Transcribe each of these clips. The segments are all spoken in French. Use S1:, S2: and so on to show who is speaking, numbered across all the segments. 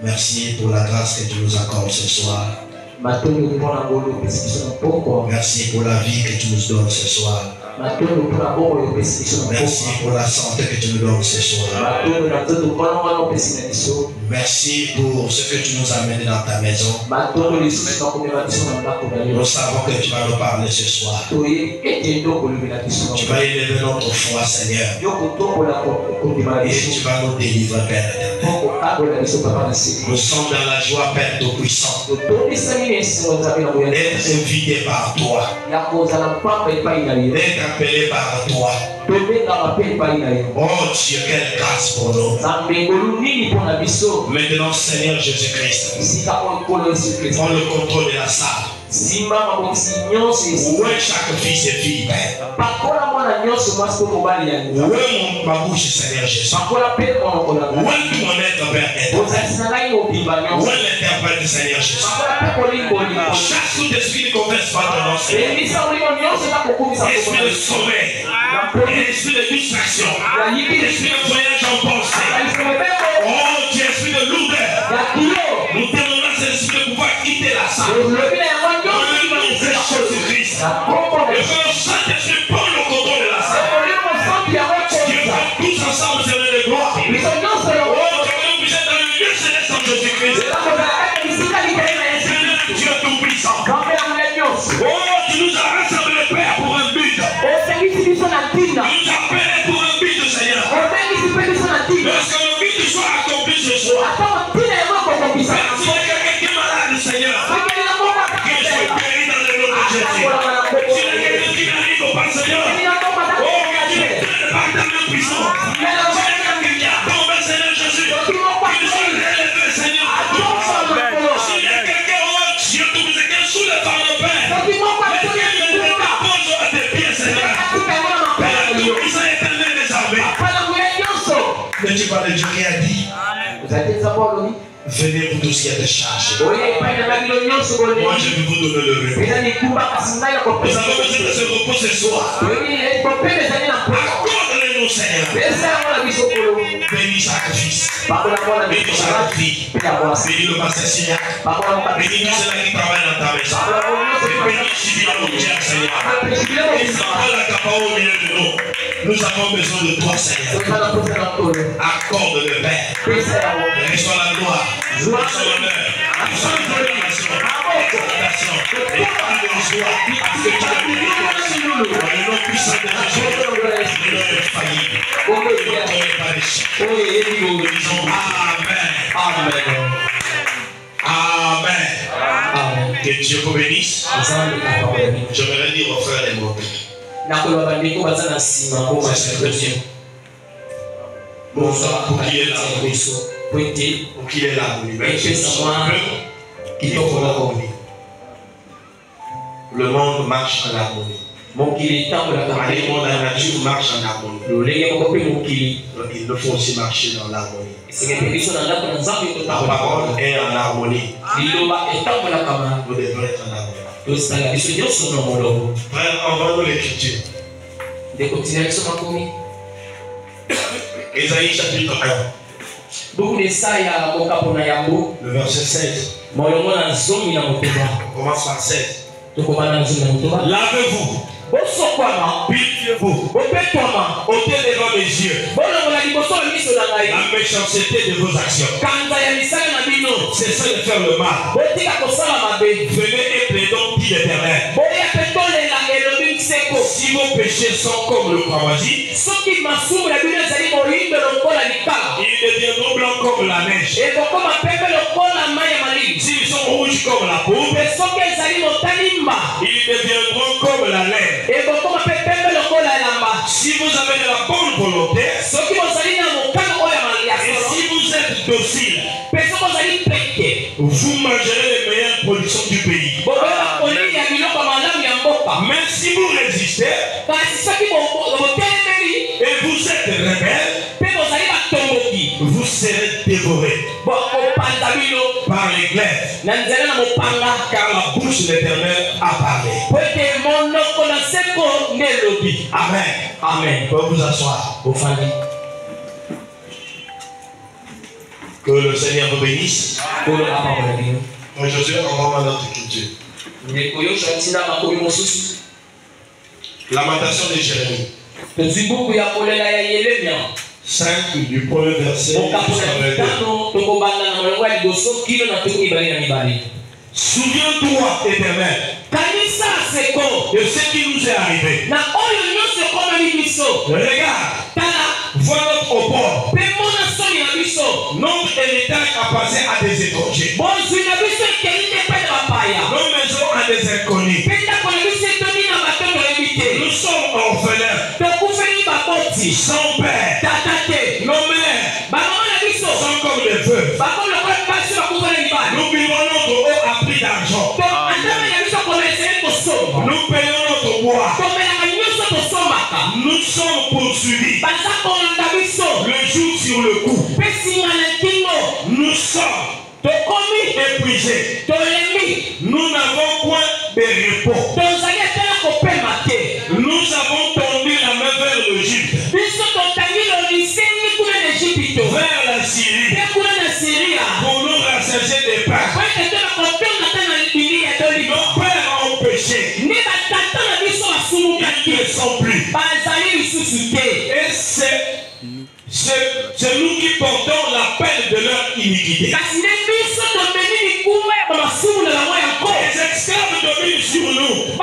S1: Merci pour la grâce que tu nous accordes ce soir. Merci pour la vie que tu nous donnes ce soir. Merci pour la santé que tu nous donnes ce soir. Merci pour ce que tu nous as amené dans ta maison. Nous savons que tu vas nous parler ce soir. Tu vas élever notre foi, Seigneur. Et tu vas nous délivrer, Père éternel. Nous sommes dans la joie, Père Tout-Puissant. Être invité par toi. Être appelé par toi. Oh Dieu, quelle grâce pour nous. Maintenant, Seigneur Jésus-Christ, prends le contrôle de la salle. Où est chaque fils et fille, Père? Où est ma bouche, Seigneur Jésus? Où est tout mon être, Père éternel? Où est l'interprète, Seigneur Jésus? Chaque sous-esprit ne confesse pas ton nom, Seigneur. Esprit de sommeil, esprit de distraction, esprit de voyage en pensée. Oh Dieu, esprit de lourdeur. Nous demandons à cet esprit de pouvoir quitter la salle. Jésus-Christ. Et que le Saint-Esprit prend le contrôle de la salle. Dieu, tous ensemble, Seigneur de gloire. Oh, que vous êtes dans le lieu céleste en Jésus-Christ. Seigneur Dieu Tout-Puissant. Oh, tu nous as rassemblés, Père, pour un but. Tu nous as appelés pour un but, Seigneur. Lorsque le but soit accompli ce soir. Père, si quelqu'un qui est malade, Seigneur. Si la guérison qui n'arrive pas, Seigneur, oh, que tu le donnes par ta main puissante. Quelqu'un qui a tombé, Seigneur Jésus, qu'il soit élevé, Seigneur. Si il y a quelqu'un, oh Dieu, tout vous est sous le par le Père, lequel ne t'apporte à tes pieds, Seigneur. Père, tout puissant éternel des armées. Ne dis pas de Dieu qui a dit. Venez vous tous qui êtes chargés. Moi je vais vous donner le repos. Nous avons besoin de ce repos ce soir. Accorde-le-nous, Seigneur. Bénis chaque fils. Bénis chaque fille. Bénis le pasteur Signac. Bénis tous ceux qui travaillent dans ta maison. Bénis Sylvia Moutière, Seigneur. Et sans la capa au milieu de nous. Nous avons besoin de toi, Seigneur. Accorde le Père. Reçois la gloire. Reçois l'honneur. Reçois l'adoration. L'exaltation. Et pas de joie. Parce que tu as béni dans le nom puissant de Jésus. Le nom infaillible. Ne tombez pas les chiens. Nous disons Amen. Amen. Amen. Que Dieu vous bénisse. J'aimerais dire aux frères et mots. Bonsoir pour qui est là. Pour qui est là. Le monde marche en harmonie. Le monde, la nature marche en harmonie. Il nous faut aussi marcher dans l'harmonie. La parole est en harmonie. Nous devons être en harmonie. Frère, envoie-nous l'écriture. Ésaïe chapitre 1. Le verset 16. On commence par 16. Lavez-vous. Purifiez-vous. Ôtez devant mes yeux la méchanceté de vos actions. Cessez de faire le mal. Venez et plaidons, dit l'Éternel. Si vos péchés sont comme le cramoisi, ils deviendront blancs comme la neige. S'ils sont rouges comme la pourpre, ils deviendront comme la laine. Si vous avez de la bonne volonté, et si vous êtes docile, vous mangerez les meilleures productions du pays. Mais si vous résistez et vous êtes rebelle, vous serez dévorés par les glaives, car la bouche de l'Éternel a parlé. Amen. Amen. Vous pouvez vous asseoir. Que le Seigneur vous bénisse. Aujourd'hui, on va voir notre culture. Lamentation de Jérémie. 5 du premier verset. Souviens-toi, Éternel, de ce qui nous est arrivé. Regarde, vois notre apport. Notre héritage a passé à des étrangers. Nos maisons à des inconnus. Nous sommes orphelins. Sans père. Nos mères sont comme des veuves. Nous vivons notre eau à prix d'argent. Nous payons notre bois. Nous sommes poursuivis. Le jour sur le coup. Nous sommes épuisés. Nous n'avons point de repos. Nous avons tendu la main vers l'Égypte. Vers la Syrie. Pour nous rassasier des pains. Nos pères ont péché. Ils ne sont plus. Et c'est nous qui portons la peine de leur iniquité. Les esclaves dominent sur nous.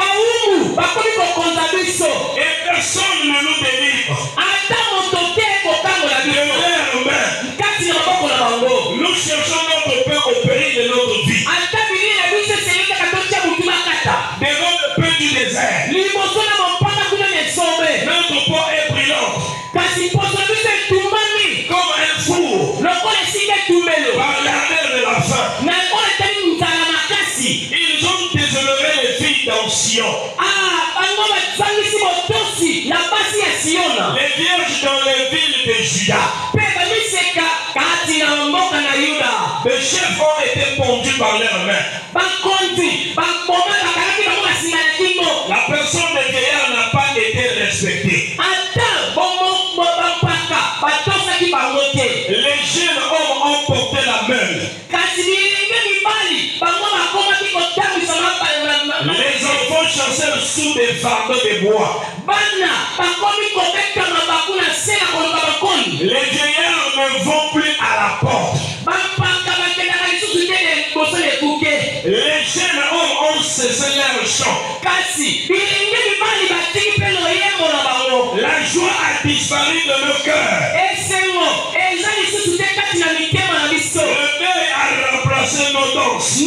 S1: Et personne ne nous délivre. Nous cherchons notre pain au péril de notre vie. Devant le pain du désert. Notre peau est brûlante. Comme un four. Par l'ardeur de la faim. Ils ont déshonoré les filles d'Ancien. Les vierges dans les villes de Juda. Les chefs ont été pondus par leurs mains. La personne des vieillards n'a pas été respectée. Les jeunes hommes ont porté la meule. Les enfants chassèrent sous des fardeaux de bois. Les vieillards ne vont plus à la porte. Les jeunes hommes ont cessé leur chant. La joie a disparu de nos cœurs. Le deuil a remplacé nos danses.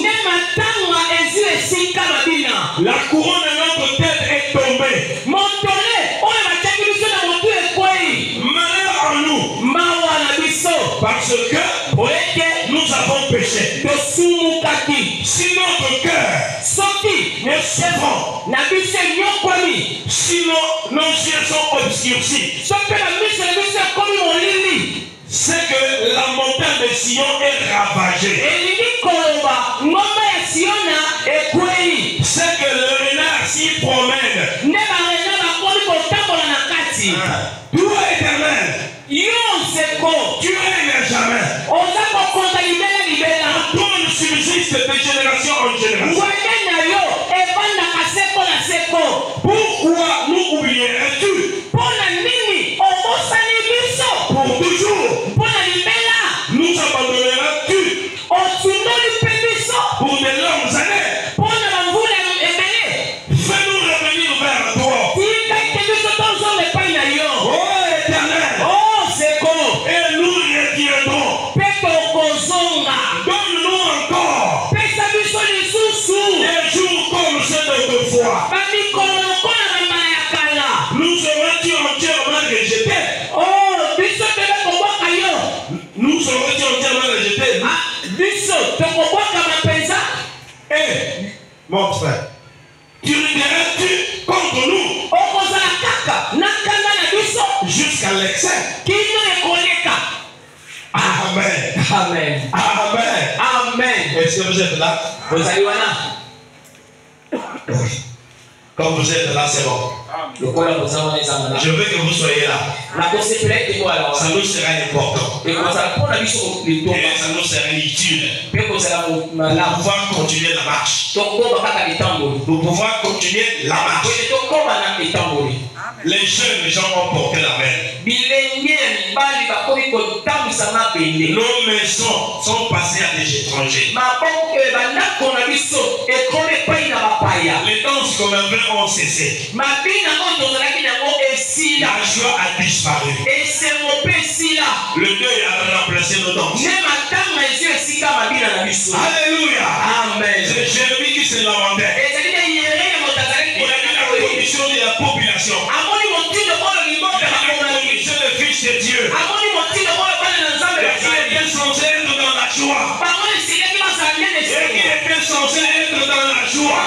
S1: La couronne de notre tête est tombée. Malheur en nous. Parce que nous avons péché. Si notre cœur est souffrant, si nos yeux sont obscurcis, c'est que la montagne de Sion est ravagée. C'est que le renard s'y promène. Toi, Éternel, tu règnes jamais. Ton trône subsiste de génération en génération. Pourquoi nous oublierais-tu? Pour toujours. Nous abandonneras-tu? Pour de longues années. Fais-nous revenir vers toi. Oh Éternel. Et nous reviendrons. Donne-nous encore des jours comme ceux d'autrefois. Nous serons-tu entièrement rejetés? Nous serons-tu entièrement rejetés? Eh, mon frère, tu ridiras-tu contre nous jusqu'à l'excès? Amen.
S2: Amen.
S1: Amen.
S2: Amen.
S1: Est-ce que vous êtes là?
S2: Vous allez voir.
S1: Quand vous êtes là, c'est bon. Je veux que vous soyez là. Ça nous sera important. Et ça nous sera utile. Pour pouvoir continuer la marche. Pour pouvoir continuer la marche. Les jeunes gens ont porté la main. Nos maisons sont passées à des étrangers. Les danses qu'on avait ont cessé. La joie a disparu. Le deuil a remplacé nos danses. Alléluia. Amen. C'est Jérémie qui se lamentait. Il a vu la condition de la population. La condition de fils de Dieu. Il était censé être dans la joie. Il était censé être dans la joie.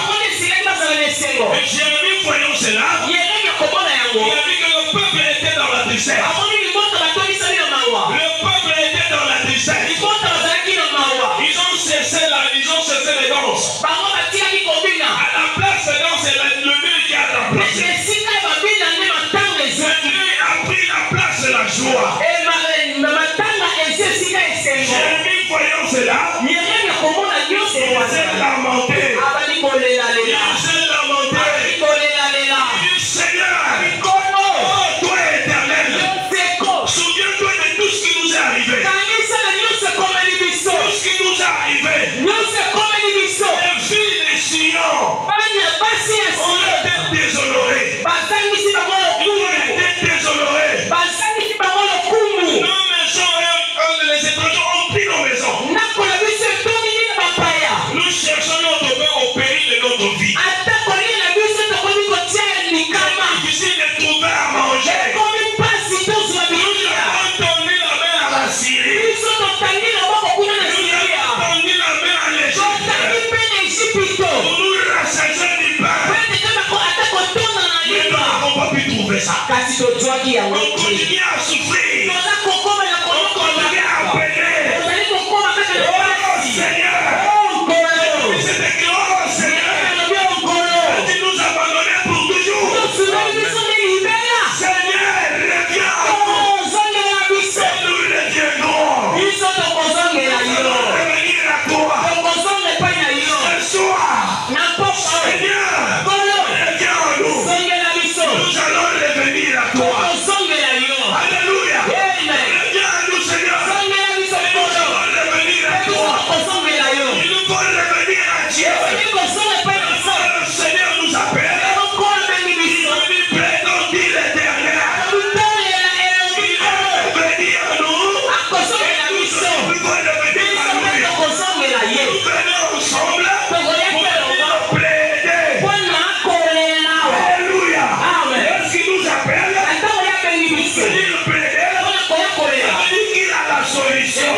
S1: Et Jérémie, voyant cela, il a vu que le peuple était dans la tristesse. Le peuple était dans la tristesse. Ils ont cessé les danses. À la place de danse, c'est le Dieu qui a remplacé. Le Dieu a pris la place de la joie. Jérémie, voyant cela, il s'est lamenté. Il s'est lamenté. Il dit, Seigneur, oh toi éternel, souviens-toi de tout ce qui nous est arrivé. Tout ce qui nous est arrivé. Les filles des Sion ont été déshonorées. Ils ont été déshonorés. Nos maisons, les étrangers ont pris nos maisons. Nous cherchons notre pain au péril de notre vie. C'est difficile de trouver à manger. Nous avons tendu la main à la Syrie. Nous avons tendu la main à l'Égypte. Pour nous rassasier du pain. Mais nous n'avons pas pu trouver ça. On continue à souffrir. On continue à peiner. Oh Seigneur. C'était que oh Seigneur. Tu nous abandonnais pour toujours. Seigneur, reviens à nous. Et nous reviendrons. Nous allons revenir à toi. Ce soir, Seigneur, reviens à nous. Nous allons revenir à toi. Alléluia. Reviens à nous, Seigneur. Nous allons revenir à toi. Il nous faut revenir à Dieu. Le Seigneur nous appelle. Il nous dit, prétendit l'Éternel. Il va revenir à nous. Et nous sommes revenir à lui. Nous venons ensemble pour plaider. Alléluia. Lorsqu'il nous appelle, il plaider. Il dit qu'il a la solution.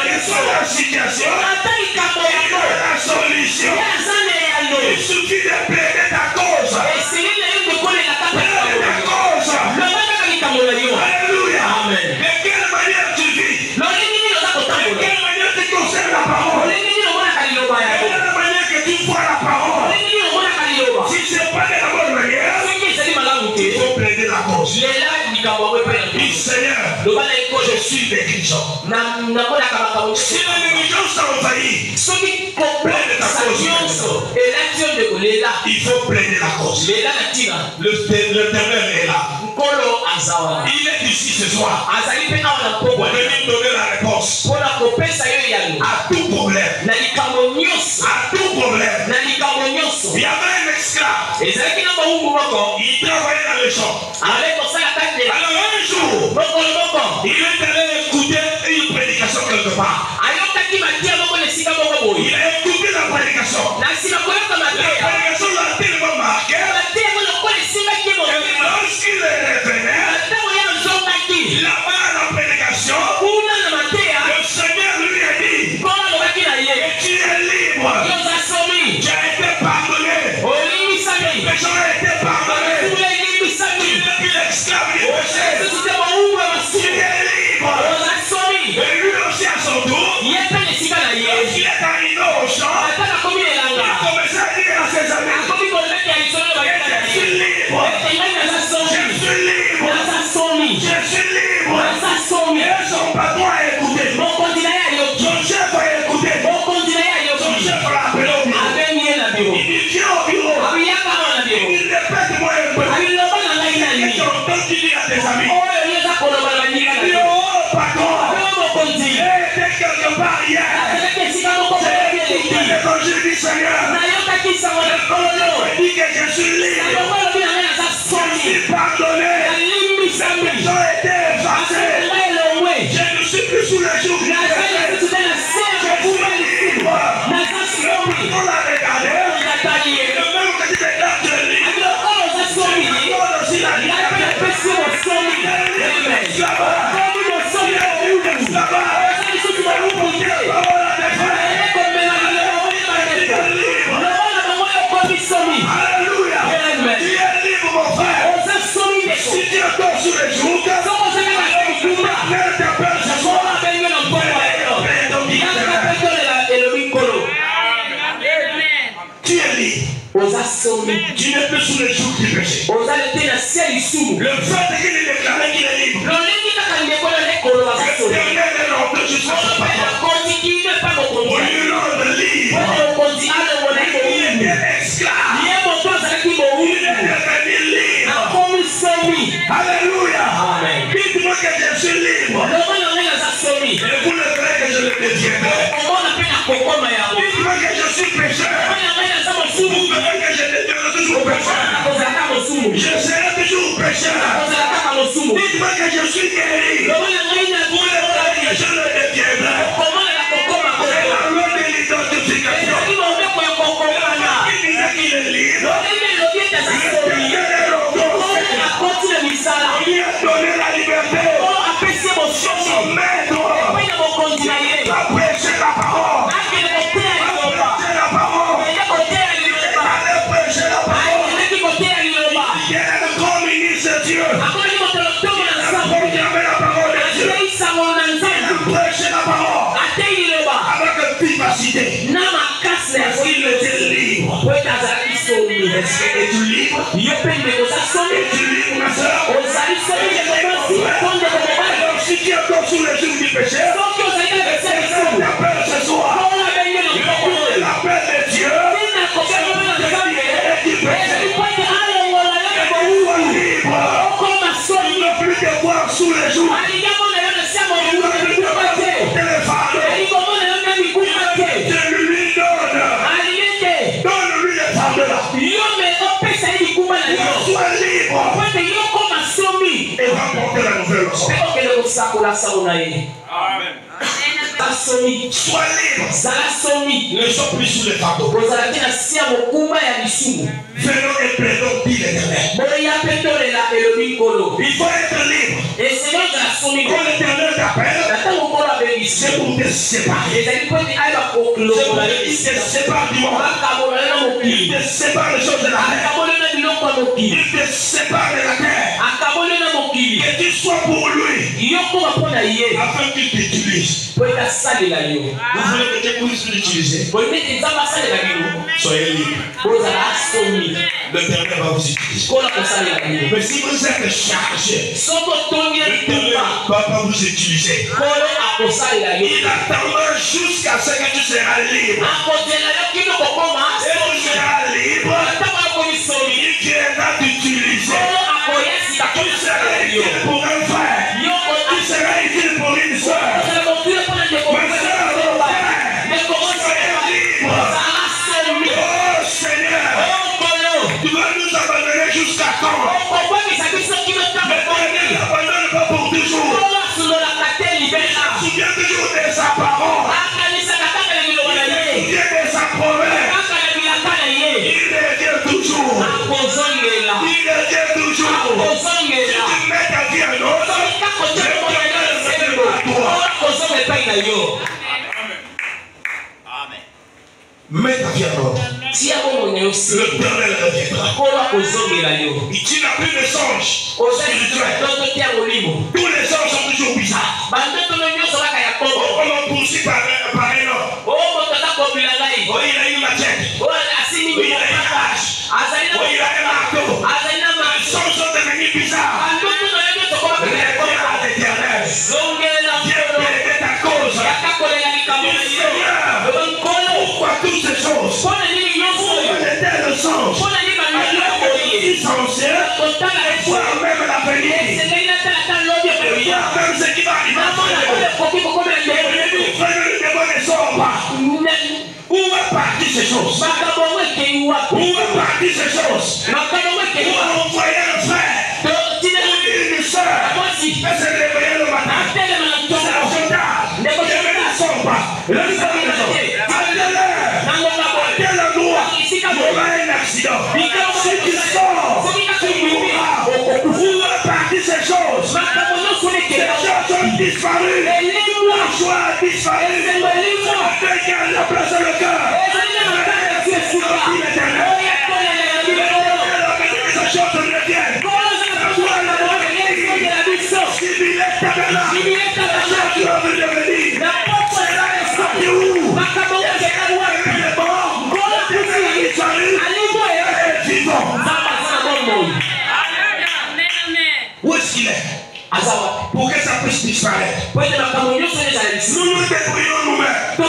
S1: Quelle soit la situation, il a la solution. Il suffit de plaider ta cause. Plaider ta cause. Alléluia. De quelle manière tu vis? De quelle manière tu conserves la parole? De quelle manière que tu vois la parole? Si ce n'est pas de la bonne manière, il faut plaider la cause. Dis Seigneur, je suis négligent. Si la négligence envahit, plaide ta cause. Il faut plaider la cause. L'Éternel est là. Il est ici ce soir. Pour venir donner la réponse à tout problème. À tout problème. Il y avait un esclave. Il travaillait dans le champ. Alors un jour, il est allé écouter une prédication quelque part. Il a écouté la prédication. La prédication l'a tellement marqué. Et lorsqu'il est revenu, là-bas à la prédication, le Seigneur lui a dit que tu es libre. Tu as été pardonné. Tes péchés ont été pardonnés. Tu n'es plus l'esclave du péché. Tu es libre. Et lui aussi à son tour, lorsqu'il est arrivé au champ, il a commencé à dire à ses amis, je suis libre. Seigneur. Dit que je suis libre. Je suis pardonné. Mes péchés ont été effacés. Je ne suis plus sous le joug du péché. Je suis libre. On l'a regardé. Le même que tu déclares que libre. On aussi la liberté. Là-bas. Alléluia. Tu es libre, mon frère. Si tu entends sur les jours, ne t'appelle ce soir. Tu es libre. Tu n'es plus sous le joug du péché. Le fait qu'il est déclaré qu'il est libre. L'éternel est rentré jusqu'à son patron. Au lieu de libre, il était esclave. Il est devenu libre. Alléluia. Dites-moi que je suis libre. Et vous le verrez que je le deviendrai. Dites-moi que je suis pécheur. Vous verrez que je deviendrai toujours pécheur. Je serai toujours pécheur. Dites-moi que je suis guéri. Vous le verrez que je le deviendrai. C'est la loi de l'identification. Qui disait qu'il est libre. Il lui a donné la liberté. Son maître a prêché la parole. Il est comme ministre de Dieu. Il a proclamé la parole de Dieu. Il a prêché la parole avec vivacité. Parce qu'il était libre. Es-tu libre? Es-tu libre, ma soeur? Alors si tu es encore sous le joug du péché, l'appel ce soir, l'appel de Dieu, et du péché, libre. Il ne plus te voir sous le joug. Il ne plus te voir téléphone. Je lui donne. Donne-lui les fardeaux. Sois libre. Et rapporter la nouvelle leçon. Amen. Sois libre. Ne sois plus sous les fardeaux. Venons et plaidons, dit l'Éternel. Il faut être libre. Quand l'Éternel t'appelle, c'est pour te séparer. C'est pour te séparer du monde. Il te sépare des choses de la terre. Il te sépare de la terre. Que tu sois pour lui. Afin qu'il t'utilise. Vous voulez que Dieu puisse l'utiliser. Soyez libre. L'Éternel va vous utiliser. Mais si vous êtes chargé, l'Éternel va pas vous utiliser. Il attendra jusqu'à ce que tu seras libre. Et tu seras libre. Il viendra t'utiliser. Tu seras utile pour un frère. Tu seras utile pour une soeur. Ma soeur, mon frère, soyez libre. Oh Seigneur, tu vas nous abandonner jusqu'à quand? L'Éternel n'abandonne pas pour toujours. Il se souvient toujours de sa parole. Il se souvient de sa promesse. Il revient toujours. Il revient toujours. Si tu mets ta vie en ordre, Amen. Mets ta vie en ordre. L'Éternel reviendra. Tu n'as plus de songes spirituels. Tous les songes sont toujours bizarres. On m'a poursuivi par un homme. Oh, il a une machette. Oh, il a une hache. Oh, il a un marteau. Les songes sont devenus bizarres. Reviens à l'Éternel. Viens plaider ta cause. Seigneur, pourquoi toutes ces choses? Pourquoi de telles songes? Essentiel, voir même l'avenir, voir même ce qui va arriver. Ne sort pas. Où va parti ces choses? Où est parti ces choses? Où a envoyé un frère? Une soeur? Elle s'est réveillée le matin. C'est la gendarme. Ne sort pas. Le appelle la loi. Il y aura un accident. Si tu sors, tu mourras. Où est parti ces choses? Ces choses ont disparu. La joie a disparu. Regarde la place dans le cœur. Ces choses reviennent. Où est-ce qu'il est? Pour que ça puisse disparaître. Nous nous débrouillons nous-mêmes. Dieu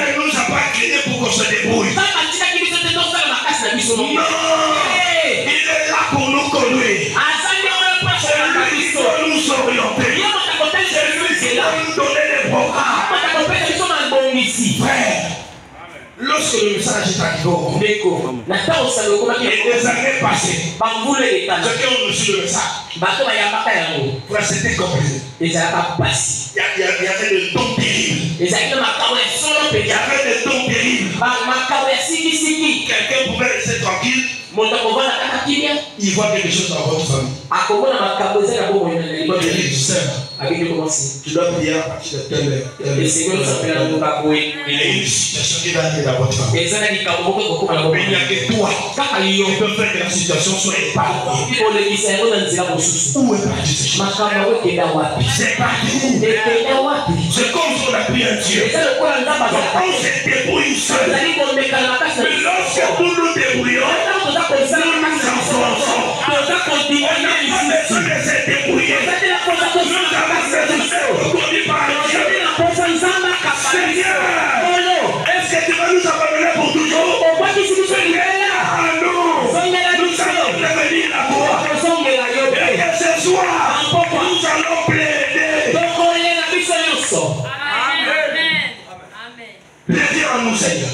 S1: ne nous a pas créés pour qu'on se débrouille. Non, il est là pour nous conduire. C'est lui qui doit nous orienter. C'est lui qui doit nous donner les programmes. Frère, lorsque le message est arrivé au monde, et des années passées, ceux qui ont reçu le message, c'était compliqué. Il y avait des dons terribles. Il y avait des dons terribles. Quelqu'un pouvait rester tranquille. Il voit quelque chose dans votre famille. Tu dois prier à partir de telle heure. Il y a une situation qui va arriver dans votre famille. Mais il n'y a que toi qui peut faire que la situation soit épargnée. Où est parti ce chose? C'est parti où? C'est comme si on a pris un Dieu. On se débrouille seul. Mais lorsque nous nous débrouillons, nous nous enfonçons. On n'a pas besoin de se débrouiller. Nous avons besoin conduit par Dieu. Seigneur, est-ce que tu vas nous abandonner pour toujours? Ah non, nous allons revenir à toi. Et que ce soir, nous allons plaider. Plaisir en nous, Seigneur.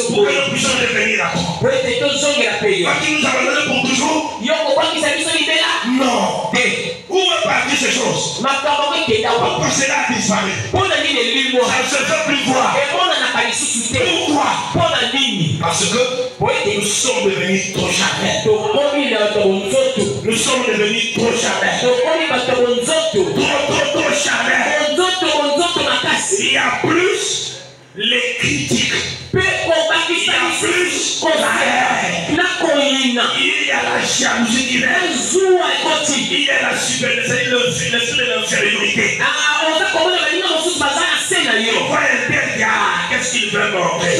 S1: Pour que nous puissions revenir à toi. Vas-tu nous abandonner pour toujours? Non. Où est parti ces choses? Pourquoi cela a disparu? Ça ne se fait plus voir. Pourquoi? Parce que nous sommes devenus trop charnels. Nous sommes devenus trop charnels. Trop charnels. Il y a plus les critiques. Il y a plus la haine. Il y a la jalousie qui règne. Il y a la supériorité. On voit un tel gars, qu'est-ce qu'il veut montrer?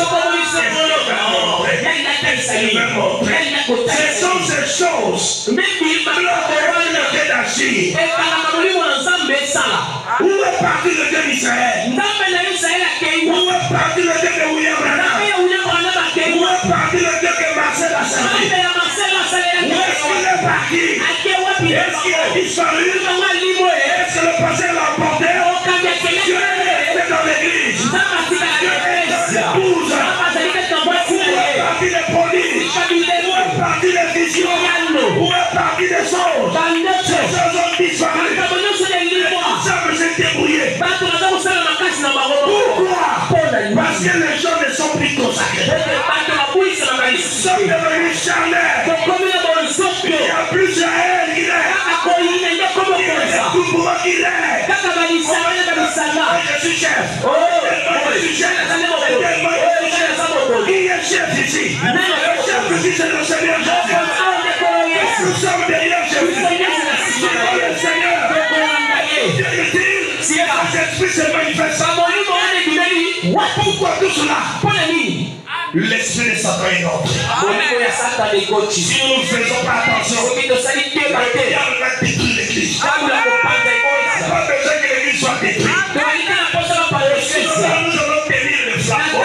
S1: Ce sont ces choses qui l'ont d'agir. Où est parti le Dieu d'Israël? Où est parti le Dieu de William Branham? Où est parti le Dieu de Marcel a servi? Où est-ce qu'il est parti? Est-ce qu'il a disparu? Est-ce que le passé l'a emporté? Dieu est resté dans l'église. Dieu est dans l'épouse. Où est parti les prodiges? Où est parti les visions? Où est parti les choses? Ces choses ont disparu. Ça me s'est débrouillé. Pourquoi? Parce que les gens ne sont plus consacrés. Ils sont devenus charnels. Il y a plus de haine qu'il est. Il y a tout pour moi qu'il est. Je suis chef. Je suis chef. Qui est chef ici? Le chef ici, c'est le Seigneur Jésus. Nous sommes derrière Jésus. Le Seigneur. Si l'esprit se manifeste, pourquoi tout cela? L'esprit de Satan est entré. Si nous ne faisons pas attention, le diable va détruire l'église. Il n'y a pas besoin que l'église soit détruite. Sinon, nous allons tenir le flambeau.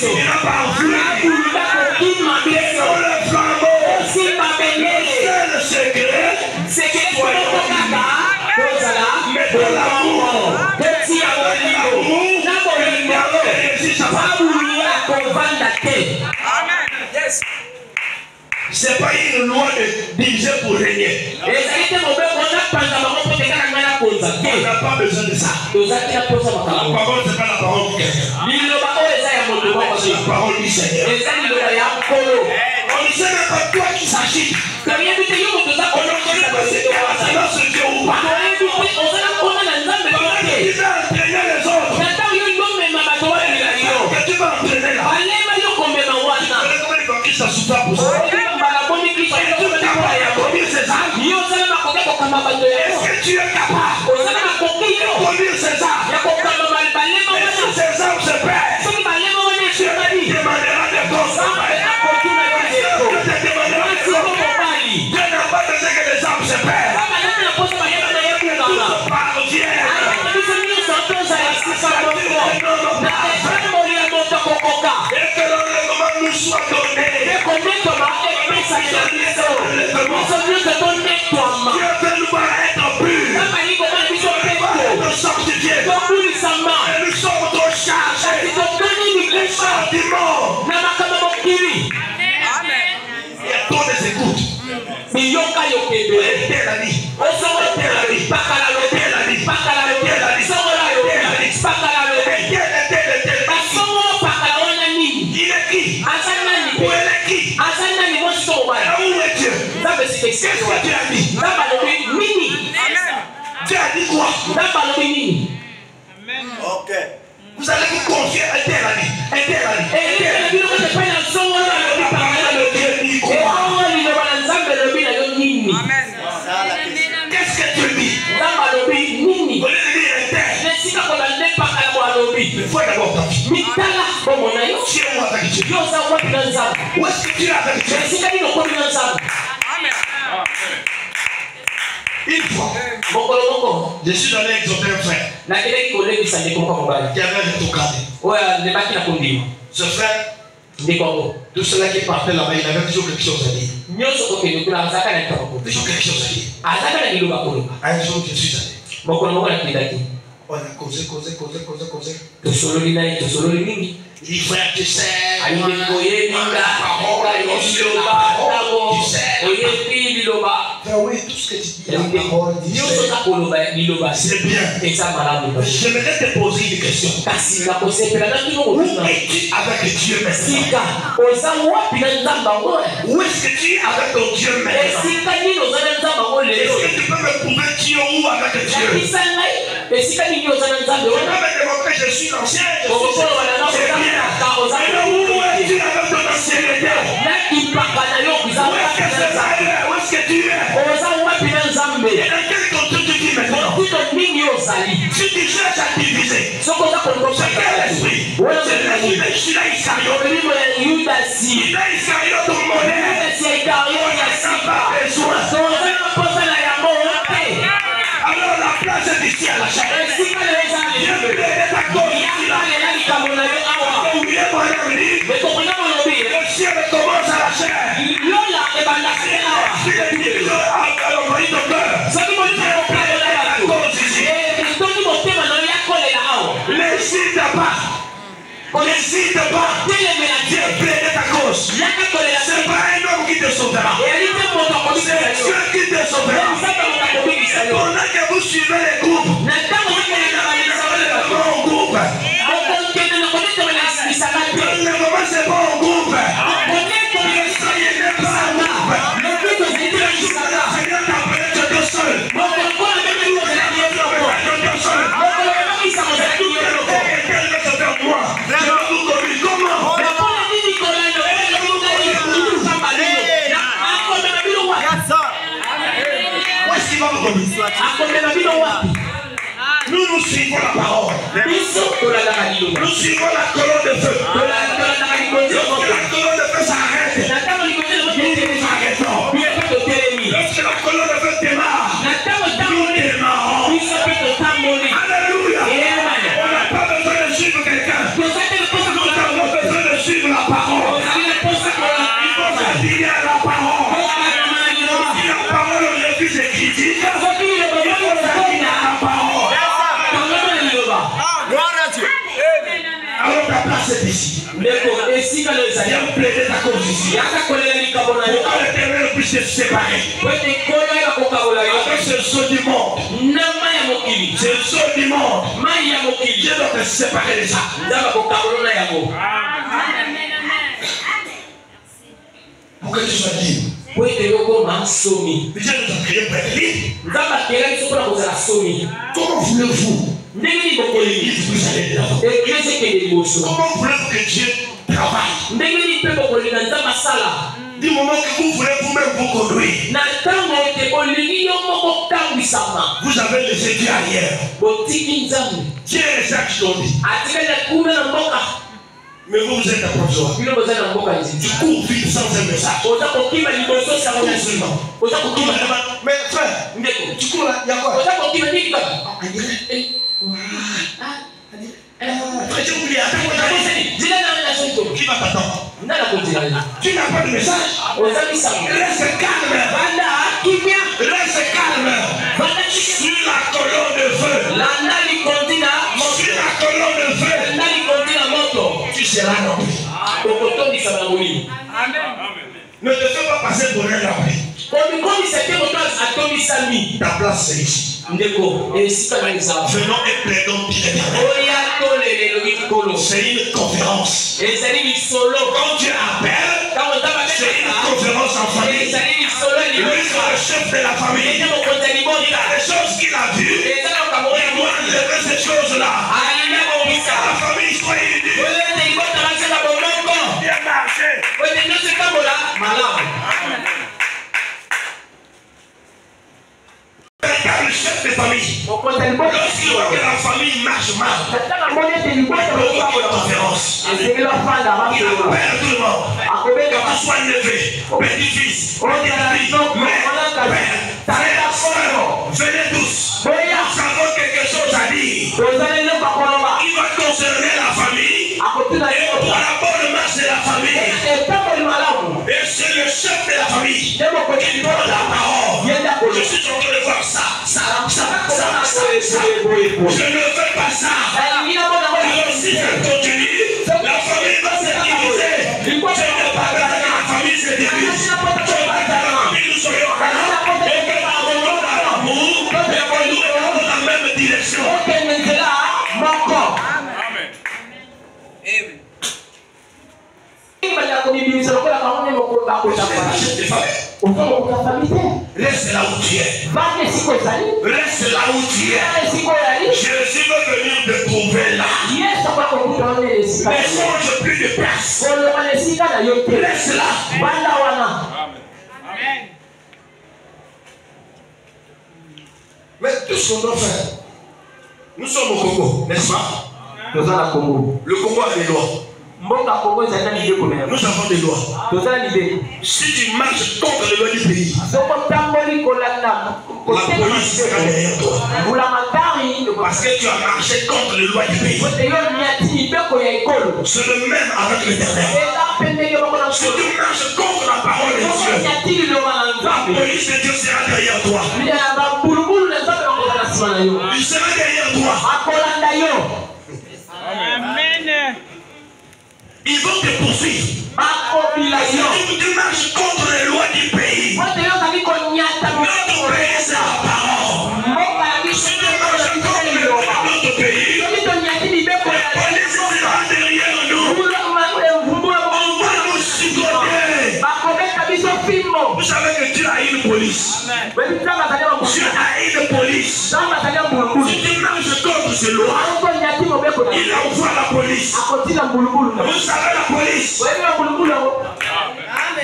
S1: Il n'a pas envie. Le flambeau. C'est le secret. Mais de l'amour. C'est pas une loi de diriger pour régner. On n'a pas besoin de ça. La parole, c'est pas la parole de quelqu'un. C'est la parole du Seigneur. On ne sait même pas toi qui s'agit. On ne connaît pas si tu as ce Dieu ou pas. On a déjà entraîné les autres. Que tu vas entraîner là. Comment il va qu'il s'assouplit pour ça? Est-ce que tu es capable de conduire ces armes? Est-ce que ces armes se perdent? Tu demanderas des conseils. Tu demanderas des conseils. Dieu n'a pas besoin que les armes se perdent. Tout parvient. Et que le règlement nous soit donné. Dieu veut nous voir être purs. Nous sanctifier. Et nous sommes rechargés. Les sentiments. Il y a trop des écoutes. Il est qui? Où est qui? Où est Dieu? Qu'est-ce que Dieu a dit? Dieu a dit quoi? Ok. Vous allez vous confier à tel ami. Qu'est-ce que Dieu dit? Il faut d'abord partir. Où est-ce que tu as avec Dieu? Une fois, je suis dans l'exemple d'un frère qui avait rétrogradé. Ce frère, tout cela qui partait là-bas, il avait toujours quelque chose à dire. Toujours quelque chose à dire. Un jour, je suis allé. On a causé. Il frère, tu sais, oui, tout ce que tu dis, la parole dit, c'est bien. J'aimerais te poser une question. Où es-tu avec Dieu maintenant? Où est-ce que tu es avec ton Dieu maintenant? Est-ce que tu peux me prouver qui est où avec Dieu? Je peux me démontrer que je suis l'ancien, c'est bien. Mais où es-tu avec ton ancienneté? Où est-ce que tu es? Et dans quel contexte tu vis maintenant? Si tu cherches à diviser, c'est quel esprit? C'est l'esprit de Judas Iscariote. Judas Iscariote, ton modèle. On n'a pas besoin. Alors la place est ici à la chair. Viens plaider ta cause ici là. Le ciel commence à la chair. N'hésite pas. Dieu plaide ta cause. C'est pas un homme qui te sauvera. C'est Dieu qui te sauvera. Pendant que vous suivez les groupes, vous n'êtes pas en groupe. Le moment c'est pas en groupe. Soyez même pas en groupe. Seigneur t'a appelé tout seul. Nous suivons la parole. Nous suivons la colonne de feu. Lorsque la colonne de feu s'arrête, nous arrêtons. Lorsque la colonne de feu démarre, nous démarrons. Alléluia. On n'a pas besoin de suivre quelqu'un. Nous avons besoin de suivre la parole. Il faut s'aligner à la parole. Si la parole refuse les critiques, il faut s'aligner à la parole. Alors ta place est ici. plaider ta cause ici. Pour que l'Éternel puisse te séparer. Avec ce saut du monde. C'est le saut du monde. Dieu doit te séparer de ça. Pour que tu sois libre. Dieu nous a créé pour être libre. Comment voulez-vous que l'Église puisse aller de l'avant? Comment voulez-vous que Dieu travaille? Du moment que vous voulez vous-même vous conduire, vous avez laissé Dieu arrière. Dieu est ça qui conduit. Mais vous êtes à provisoire. Tu cours vite sans un message. Mais frère, tu cours là, il y a quoi? Qui va t'attendre? Tu n'as pas de message. Reste calme. Reste calme. Sur la colonne de feu. Sur la colonne de feu. Tu seras rempli. Ne te fais pas passer pour un rempli. Ta place c'est ici. Venons et plaidons bien. C'est une conférence. Quand Dieu appelle, c'est une conférence en famille. Lui, c'est le chef de la famille. Il a des choses qu'il a vues. Il doit enlever ces choses-là. La famille soit unie. Bien marché. Le chef de famille, lorsqu'il voit que la famille marche mal, il faut une conférence. Il appelle tout le monde. Que tu sois élevé, petit-fils, petit-fille, mère, père, frère, soeur, venez tous. Nous avons quelque chose à dire. Il va concerner la famille et pour la bonne marche de la famille. Et c'est le chef de la famille qui donne la parole. Je suis en train de voir ça. Je ne fais pas ça. Alors si ça continue, la famille va se diviser. Je ne pas que la famille se divise. Je veux que la famille nous soyons et que nous avons l'amour et que nous allons dans la même direction. Reste là où tu es. Reste là où tu es. Jésus veut venir te trouver là. Ne change plus de place. Reste là. Amen. Mais tout ce qu'on doit faire, nous sommes au Congo, n'est-ce pas? Le Congo a des lois. Nous avons des lois. Si tu marches contre les lois du pays, la police sera derrière toi. Parce que tu as marché contre les lois du pays. C'est le même avec l'Éternel. Si tu marches contre la parole de Dieu, la police de Dieu sera derrière toi. Il sera derrière toi. Amen. Ils vont te poursuivre. Si tu marches contre les lois du pays, notre pays c'est la parole. Si tu marches contre les lois de notre pays, la police sera derrière nous. On va nous chicoter. Vous savez que Dieu a une police. Dieu a une police. Si tu marches contre ces lois, il envoie la police. Vous savez la police.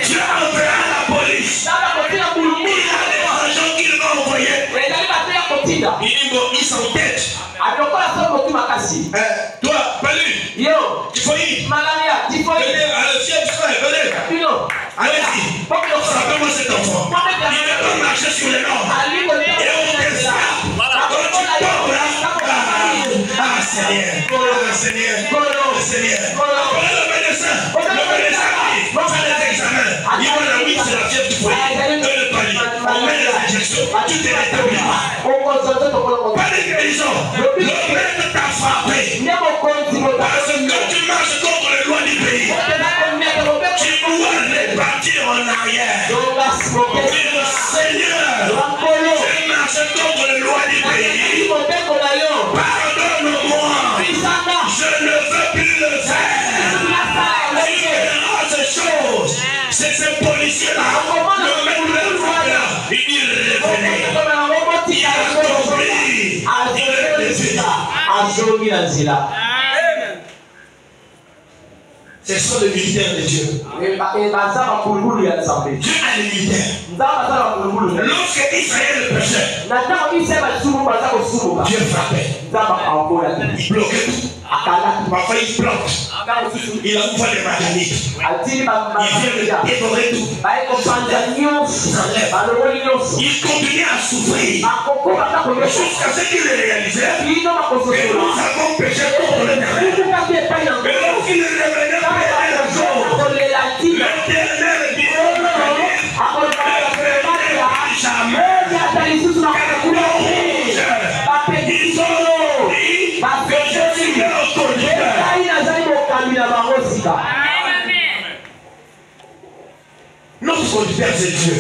S1: Dieu enverra la police. Il a des agents qu'il va envoyer. Ils s'entêtent. Toi, Palu, typhoïde. Venez, allez-y, venez. Allez-y. Frappez-moi cet enfant. Il ne peut pas marcher sur les normes. Et on descend. Quand tu tombes là, Seigneur. Seigneur. Appelez le médecin. Le médecin qui fait les examens. Il va la oui, c'est la fièvre du foyer. Donne le panier. On met les injections. Tu t'es rétabli. Pas de guérison. Le maître t'a frappé. Parce que quand tu marches contre les lois du pays, tu Ce sont les militaires de Dieu. Dieu a les militaires. Lorsque Israël péchait, Dieu frappait. Il bloquait tout. Parfois il plante. Il envoie des marganites. Il vient de dévorer tout. Il continue à souffrir. Jusqu'à ce qu'il ait réalisé que nous avons péché contre l'Éternel. Et lorsqu'il est revenu près de jour, l'Éternel dit jamais. Notre conducteur c'est Dieu.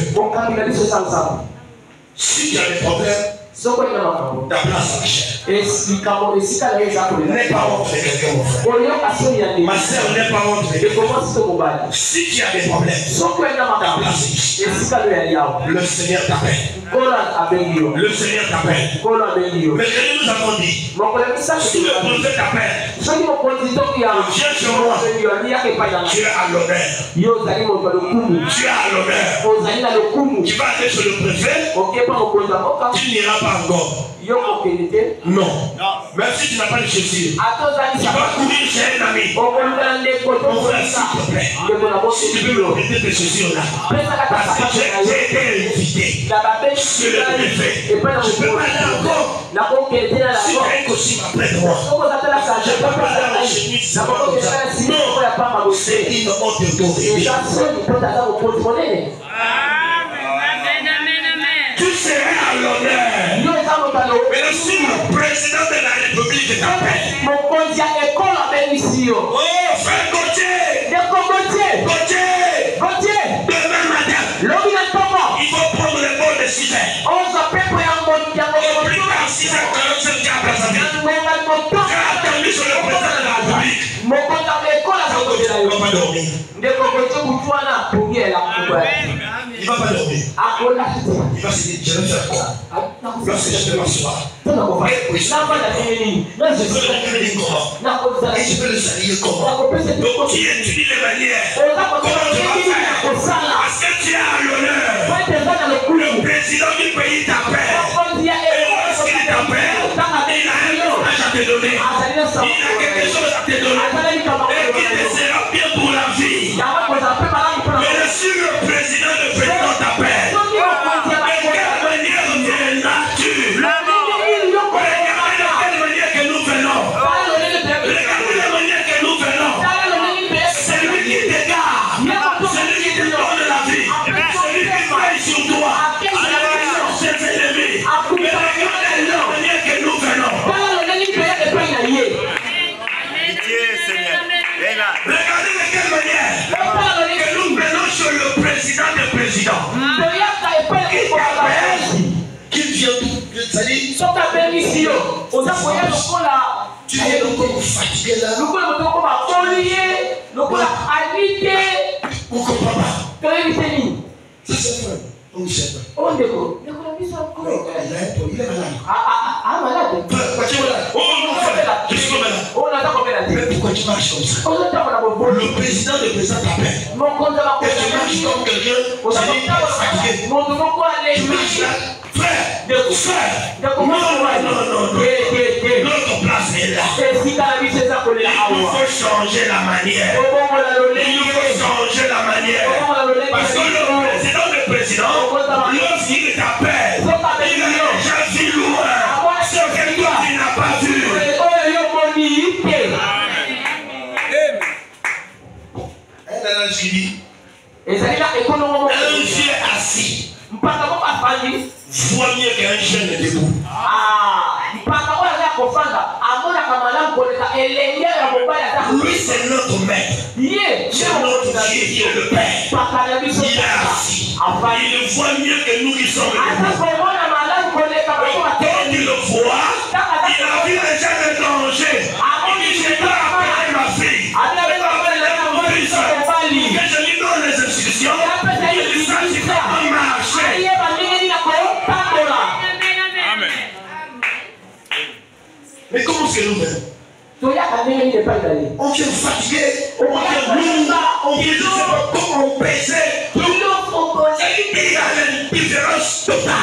S1: Si tu as des problèmes, ta place à la chair. N'est pas honte de quelqu'un, mon frère. Ma soeur n'est pas honte de quelqu'un. Si tu as des problèmes, ta place est ici. Le Seigneur t'appelle. Le Seigneur t'appelle. Mais que nous avons dit, si le prophète t'appelle, viens sur moi. Tu es à l'honneur. Tu es à l'honneur. Tu vas aller sur le préfet. Tu n'iras pas encore. Non. Même si tu n'as pas de chaussures, tu vas courir chez un ami. Mon frère, s'il te plaît, si tu peux me prêter tes chaussures là, parce que j'ai été invité sur le préfet. Je ne peux pas aller encore. Si un costume après moi, je ne peux pas aller en chemise. Non, c'est une honte d'autorité. Tu serais à l'honneur. Mais si le président de la République t'appelle, oh frère Gauthier, demain matin, il faut prendre le bon de 6 heures. Et plus tard 6h45, tu as attendu sur le président de la République. On va dormir. Il ne va pas dormir. Il va se dire, je vais faire quoi? Lorsque je vais m'asseoir. Et je peux le saluer comment? Donc tu étudies les manières. Comment tu vas faire? Parce que tu es à l'honneur. Le président du pays t'appelle. Et lorsqu'il t'appelle, il a un message à te donner. Il a quelque chose à te donner. Et qui te sera bien pour la vie. Mais si le président t'appelle, de quelle manière viendras-tu? Regardez de quelle manière que nous venons. Regardez la manière que nous venons. C'est lui qui te garde. C'est lui qui te donne la vie. C'est lui qui veille sur toi. C'est lui qui cherche ses ennemis. Mais regardez la manière que nous venons. Regardez de quelle manière que nous venons sur le président des présidents. Qui vient d'où? C'est-à-dire, tu viens encore fatigué là. Pourquoi papa? Ça c'est vrai. On sait pas. Il est malade. Oh non, je suis malade. Mais pourquoi tu marches comme ça? Le président des présidents t'appelle. Et tu marches comme quelqu'un qui est fatigué. Tu marches là. Frère. Non. Notre place est là. Il nous faut changer la manière. Parce que le président, lorsqu'il t'appelle, il a déjà vu loin. Ce que toi tu n'as pas vu. Un vieux assis voit mieux qu'un jeune debout. Lui c'est notre maître. C'est notre vieux le Père. Il est assis. Il voit mieux que nous qui sommes debout. Quand il le voit, il a vu déjà le danger. Il dit, je dois appeler ma fille. Que je lui donne les instructions. Il sache comment marcher. Mais comment est-ce que nous venons? On vient fatigué, on vient lourd, on vient je ne sais pas comment peser. Il y a une différence totale.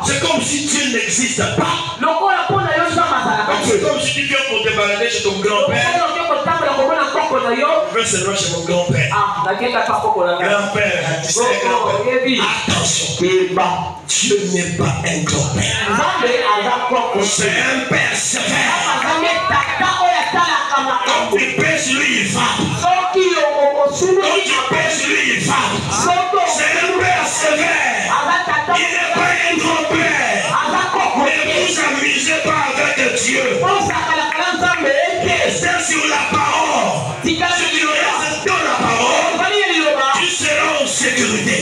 S1: C'est comme si Dieu n'existe pas. C'est comme si tu viens pour te balader chez ton grand-père. Je vais seulement chez mon grand-père. Grand-père, tu sais, grand-père. Attention, Dieu n'est pas un grand-père. C'est un père sévère. Quand tu pèses, lui, il va. Quand tu pèses, lui, il va. C'est un père sévère. Il n'est pas un grand-père. Ne vous amusez pas avec Dieu. Restez sur la parole. Si tu restes dans la parole, tu seras en sécurité.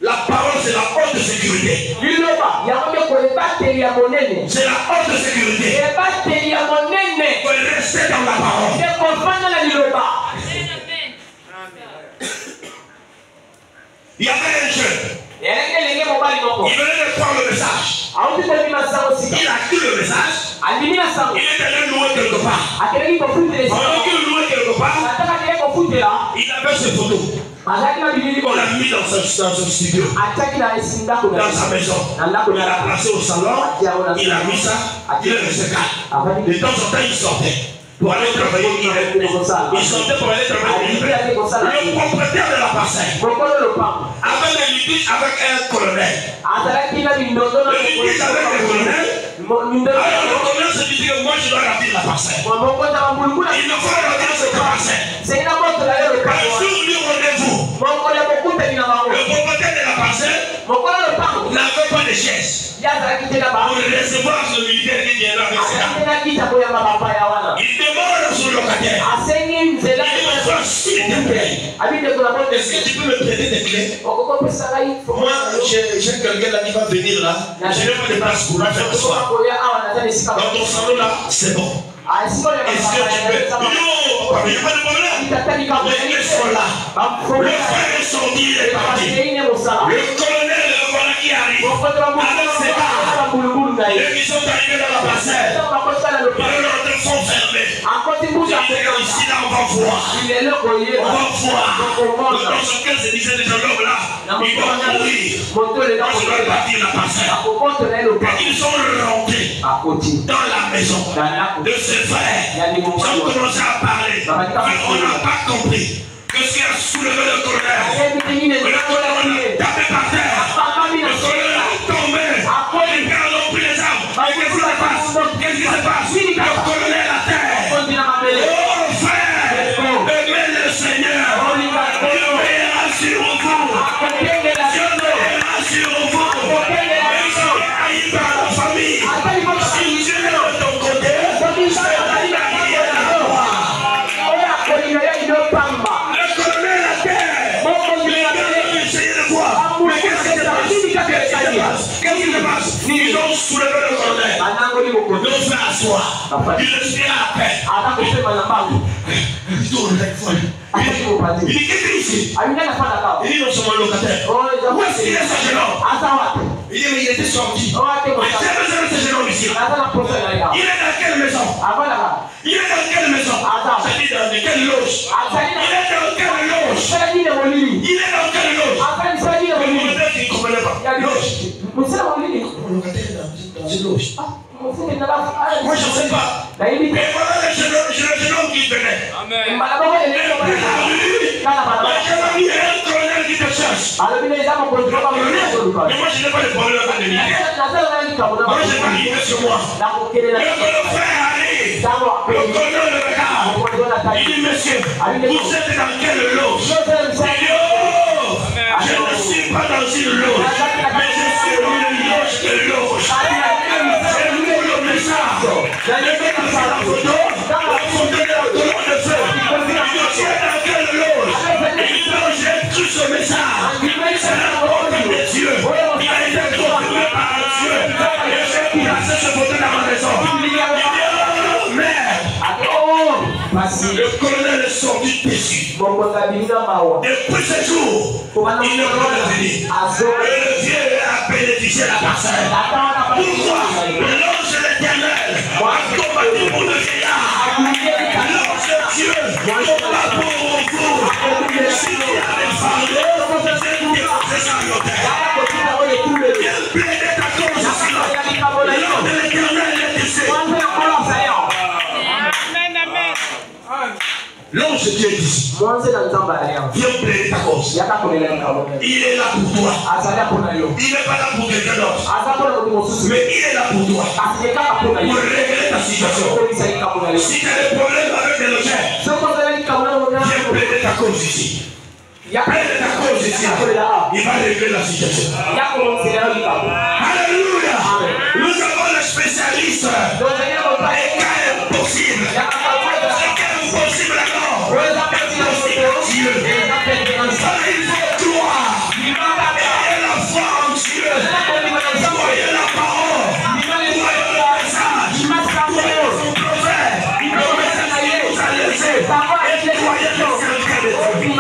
S1: La parole, c'est la haute sécurité. C'est la haute sécurité. Il faut rester dans la parole. Il y avait un jeune. Il venait de prendre le message. Il a cru le message. Il est allé louer quelque part. Pendant qu'il louait quelque part, il avait ses photos. On l'a mis dans son studio, dans sa maison. Il l'a placé au salon, il a mis ça, il est resté calme. De temps en temps, il sortait pour aller travailler. Il sortait pour aller travailler. Le propriétaire de la parcelle avait des litiges avec un colonel. Le litige avec le colonel. Alors le colonel se dit que moi je dois remplir la parcelle. Il ne faut remplir cette parcelle. Un jour, lui rendez-vous. Le propriétaire de la parcelle n'avait pas de chaise. Pour recevoir ce militaire qui viendra avec ça. Il demande à son locataire. Il dit, bonsoir, s'il te plaît. Est-ce que tu peux me prêter des clés? Moi, j'ai quelqu'un là qui va venir là. Je n'ai pas de place pour lui faire le soir. Dans ton salon là, c'est bon. Est-ce que tu peux? Non, il n'y a pas de problème. Les clés sont là. Le frère est sorti, il est parti. Le colonel, voilà qui arrive. Avec ses barres. Et ils sont arrivés dans la parcelle. Ils sont fermés. Ici là, on va voir. On va voir. Dans ce cas, se disait déjà l'homme là, il va mourir. Moi, je dois partir la parcelle. Et ils sont rentrés dans la maison de ce frère. Ils ont commencé à parler. On n'a pas compris que ce qui a soulevé le colonel. Le colonel a tapé par terre. Le colonel est tombé. Les gars ont pris les armes. Qu'est-ce qui se passe? Qu'est-ce qui se passe? Le colonel à terre. Oh frère, aimez le Seigneur. Dieu veillera sur vous. Dieu veillera sur vous. Même si tu es haï par la famille, si Dieu est de ton côté, c'est la vie à toi. Le colonel à terre. Il a essayé de voir. Mais qu'est-ce qui se passe? Qu'est-ce qui se passe? Ils ont soulevé le colonel. Ils l'ont fait asseoir. Il le fait à peine. Il tourne avec foi. Il dit, qu'est-ce qu'il fait? Il dit, non, c'est mon locataire. Où est-ce qu'il est, ce jeune homme? Il dit, mais il était sorti. J'ai besoin de ce jeune homme ici. Il est dans quelle maison? Il est dans quelle maison? C'est-à-dire dans quelle loge? Il est dans quelle loge? Il est dans quelle loge? Le locataire qui ne comprenait pas. Loge. Mon locataire est dans une loge. Moi je ne sais pas. Mais voilà le jeune homme qui venait. Amen. Le jeune homme est un colonel qui te cherche. Mais moi je n'ai pas de problème avec les militaires. Moi je vais arriver sur moi. Le frère arrive. Le colonel le regarde. Il dit, monsieur, vous êtes dans quelle loge? Il dit, oh, je ne suis pas dans une loge, mais je suis dans une loge de loge. C'est nous le message. Je vais passer la photo. La photo de la colonne de feu. Il dit, tu es dans quelle loge? Il dit, non, j'ai cru ce message. C'est la parole de Dieu. Il a été confirmé par Dieu. Et j'ai placé ce photo dans ma maison. Il dit, oh, merde. Le colonel est sorti déçu. Depuis ce jour, il ne peut pas revenir. Et le vieux c'est la parcelle. Pourquoi? L'ange de l'Éternel a combattu pour le vieillard. L'ange de Dieu combat pour vous. Si vous avez parlé, c'est ça le terre. Viens plaider ta cause ici. L'ange de l'Éternel est ici. L'ange de Dieu est ici. Viens plaider ta cause. Il est là pour toi. Il n'est pas là pour quelqu'un d'autre. Mais il est là pour toi. Pour régler ta situation. Si tu as des problèmes avec les logeurs, viens plaider ta cause ici. Plaide ta cause ici. Il va régler la situation. Alléluia. Nous avons le spécialiste. Et cas impossible. C'est cas impossible alors. Dieu. Il faut croire. Ayez la foi en Dieu. Voyez la parole. Voyez le message. Voyez son prophète. Le message qu'il nous a laissé. Et voyez le secret de Dieu.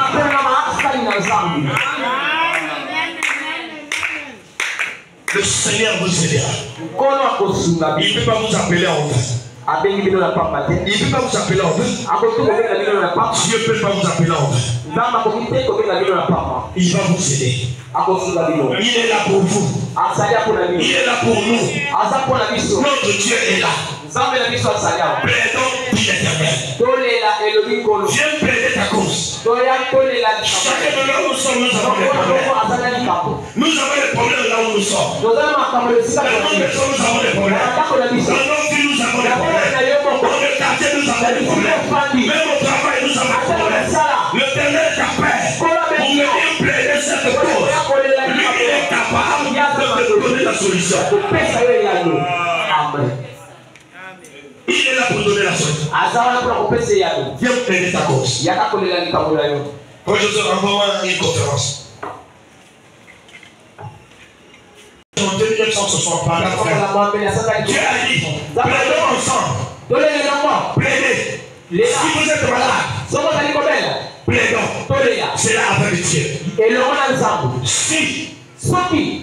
S1: Le Seigneur vous aidera. Il ne peut pas vous appeler en vain. Il ne peut pas vous appeler en vain. Dieu ne peut pas vous appeler en vain. Il va vous aider. Il est là pour vous. Il est là pour nous. Notre Dieu est là. Plaidons pour l'Éternel. Viens plaider ta cause. Chacun de là où nous sommes, nous avons des problèmes. Nous avons des problèmes là où nous sommes. Dans notre maison, nous avons des problèmes. Dans nos villes, nous avons des problèmes. Dans le quartier, nous avons des problèmes. Même au travail, nous avons des problèmes. L'Éternel t'appelle pour venir plaider cette cause. Lui, il est capable de te donner la solution. Amen. Il est là pour donner la solution. Viens plaider ta cause. Quand je te renvoie à une conférence. En 1960, par la Dieu a dit, plaidons ensemble. Plaidez. Si vous êtes malade, plaidons. C'est là avec Dieu.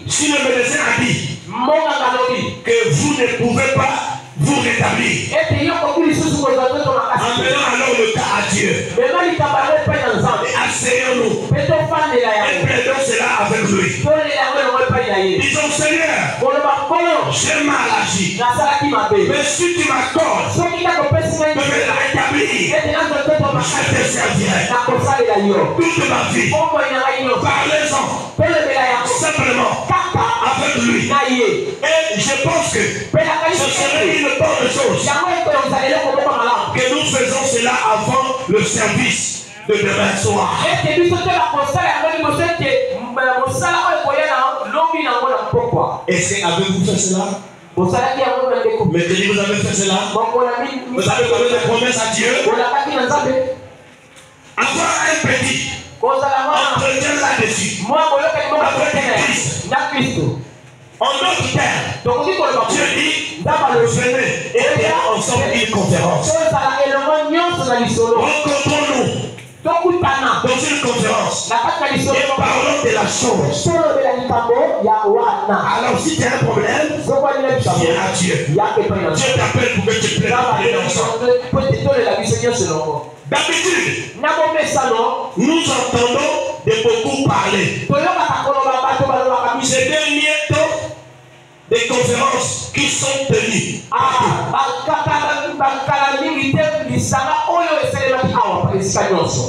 S1: Si le médecin a dit que vous ne pouvez pas vous rétablir, amenons alors le cas à Dieu. Asseyons-nous et plaidons cela avec lui. Disons, Seigneur, j'ai mal agi, mais si tu m'accordes de me rétablir, je te servirai toute ma vie. Parlez-en simplement avec lui. Et je pense que ce serait une bonne chose que nous faisons cela avant le service de demain soir. Est-ce que avez-vous fait cela? Mais que vous avez fait cela? Vous avez donné des promesses à Dieu? Avoir un petit entretien là-dessus avec Christ. En d'autres termes, Dieu dit, venez et faisons ensemble une conférence. Rencontrons-nous dans une conférence et parlons de la chose. Alors si tu as un problème, viens à Dieu. Dieu t'appelle pour que tu plaides ensemble. D'habitude, nous entendons de beaucoup parler. Ces derniers temps, des conférences qui sont tenues.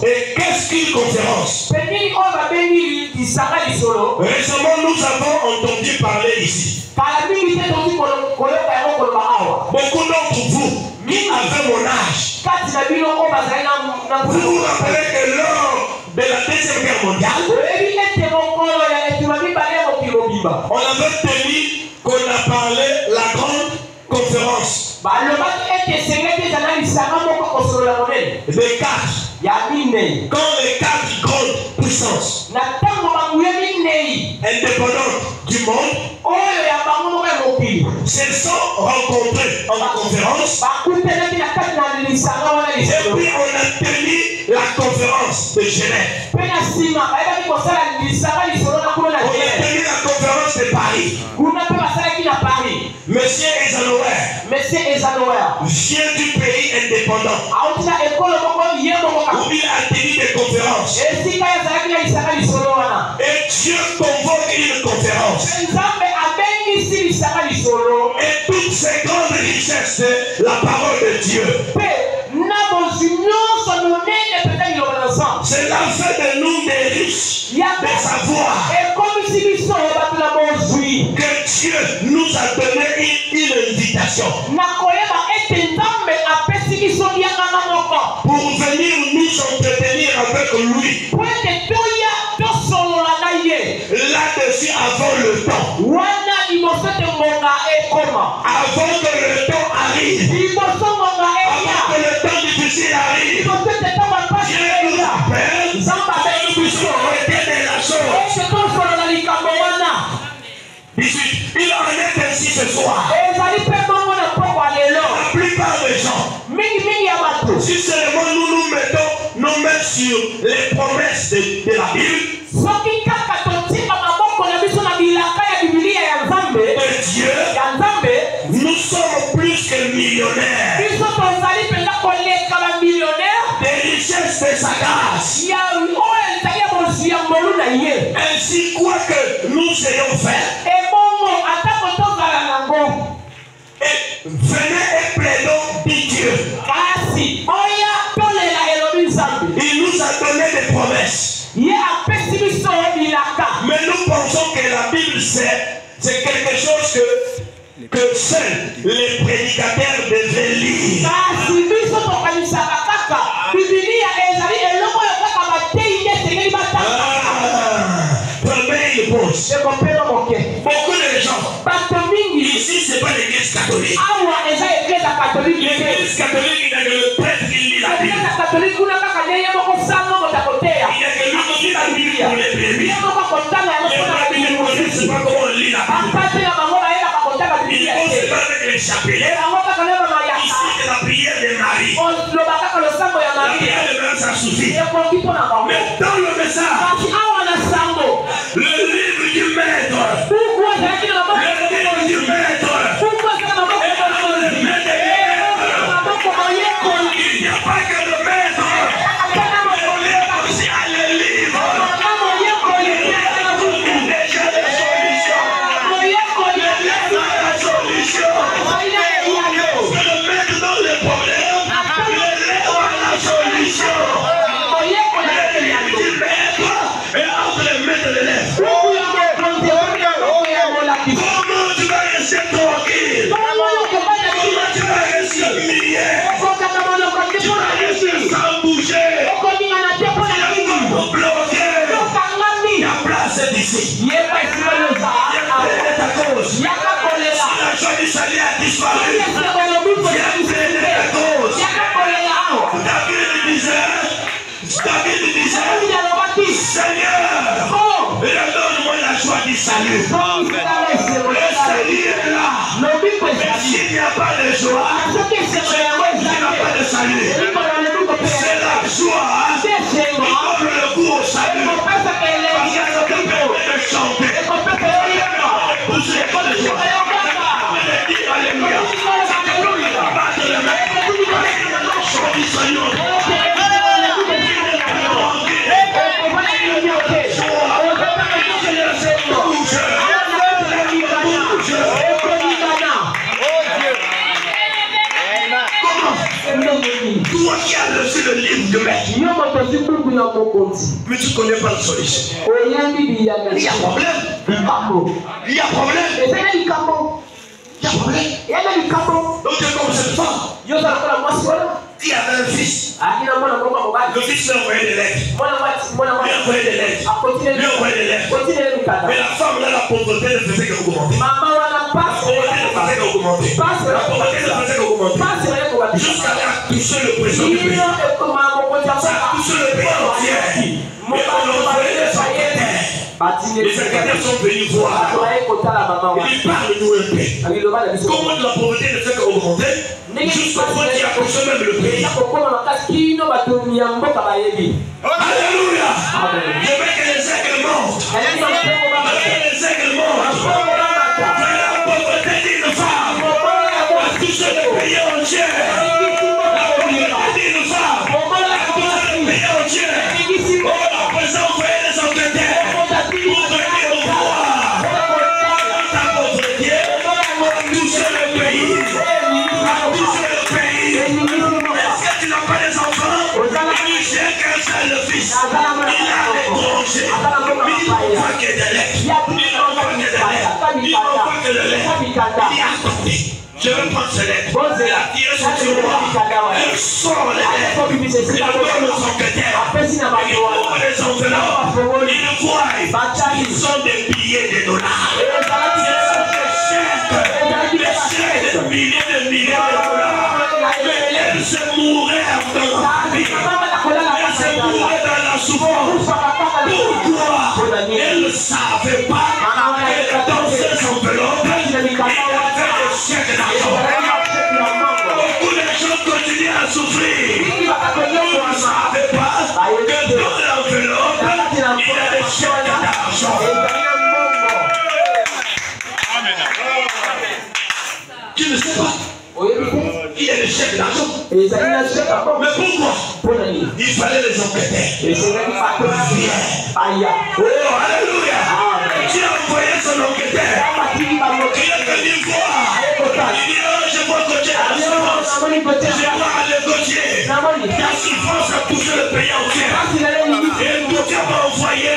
S1: Et qu'est-ce qu'une conférence? Récemment, nous avons entendu parler ici. Beaucoup d'entre vous qui avez mon âge, vous vous rappelez que lors de la Deuxième Guerre mondiale, on avait tenu qu'on a parlé la grande conférence des quatre. Quand les quatre grandes puissances indépendantes du monde se sont rencontrées en conférence, et puis on a tenu la conférence de Genève. On a tenu la conférence de Paris. Monsieur Ezanoer vient du pays indépendant où il a tenu des conférences. Et Dieu convoque une conférence. Et toutes ces grandes richesses, la parole de Dieu. C'est la fait de nous des riches, de savoir que Dieu nous a donné une invitation pour venir nous entretenir avec lui. Là-dessus, avant le temps. Avant que le temps arrive. Avant que le temps difficile arrive. Dieu nous appelle. Nous puissions arrêter de la chose. 18. Il en est ainsi ce soir. La plupart des gens, si seulement nous nous mettons nos mains sur les promesses de la Bible, de Dieu, nous sommes plus que millionnaires. Des richesses de sa grâce. Ainsi, quoi que nous ayons fait, et venez et plaidons, dit Dieu. Il nous a donné des promesses. Mais nous pensons que la Bible c'est quelque chose que seuls les prédicateurs devaient lire. Première réponse. Beaucoup de gens. Ici, ce n'est pas l'église catholique. L'église catholique, il y a que le prêtre qui lit la Bible. Il y a que lui qui lit la Bible pour les brebis. Les brebis ne connaissent pas comment on lit la Bible. Ils ne connaissent pas avec les chapelets. Ici, c'est la prière de Marie. La prière de Marie, ça suffit. Mais dans le message, le livre du maître, le livre du maître, il n'y a pas que le maître. Il y a aussi le livre. Il y a déjà des solutions. Il y a la solution. Le maître dans les problèmes, le livre a la solution. Le livre du maître est entre les maîtres de l'élève. Comment tu vas rester tranquille? Comment tu vas rester humilié? Tu vas rester sans bouger. Tu vas bloquer. Il y a place d'ici. Il y a peut-être ta cause. Si la joie du salut a disparu, il y a peut-être ta cause. David disait, Seigneur, donne-moi la joie du salut. Le salut est là. Mais s'il n'y a pas de joie, il n'y a pas de salut. C'est la joie qui donne le goût au salut. Parce que ça te permet de chanter. Pousser les pas de joie. De dire Alléluia. Battre les mains. Chant du salut. Toi qui as reçu le livre de maître, mais tu ne connais pas la solution. Il y a problème. Il y a problème. Donc tu es comme cette femme qui avait un fils. Le fils lui a envoyé des lettres. Mais la femme là, la pauvreté ne faisait qu'augmenter. Jusqu'à toucher le président du pays. Ça a touché le pays entier. Mais on a envoyé les secrétaires. Les secrétaires sont venus voir. Ils parlent nous un peu. Comment la pauvreté ne fait qu'augmenter jusqu'au point qu'il a touché même le pays. Alléluia. Je veux que les aigles montent. Les aigles montent. La pauvreté d'une femme. Il a décroché. Mais il ne voit que des lettres. Il ne voit que des lettres. Il ne voit que des lettres. Il a accordé. Je vais prendre ces lettres. Il a tiré son tiroir. Il sort les lettres. Il donne son secrétaire. Il ouvre les enveloppes. Il voit. Ils sont des billets de dollars. Des chèques de milliers de dollars. Mais elle se mourait dans la vie. Elle se mourait dans la souffrance. Pourquoi? Elle ne savait pas que dans ces enveloppes, il y avait des chèques d'argent. Beaucoup de gens continuent à souffrir. Ils ne savaient pas que dans l'enveloppe, il y a des chèques d'argent. Tu ne sais pas. Il y a des chèques d'argent. Mais pourquoi? Il fallait les enquêter. Oh, alléluia. Tu as envoyé son enquêteur. Il est venu voir. Il dit, oh, je vois coacher la souffrance. Je vois aller coacher. Ta souffrance a poussé le pays entier. Et Dieu m'a envoyé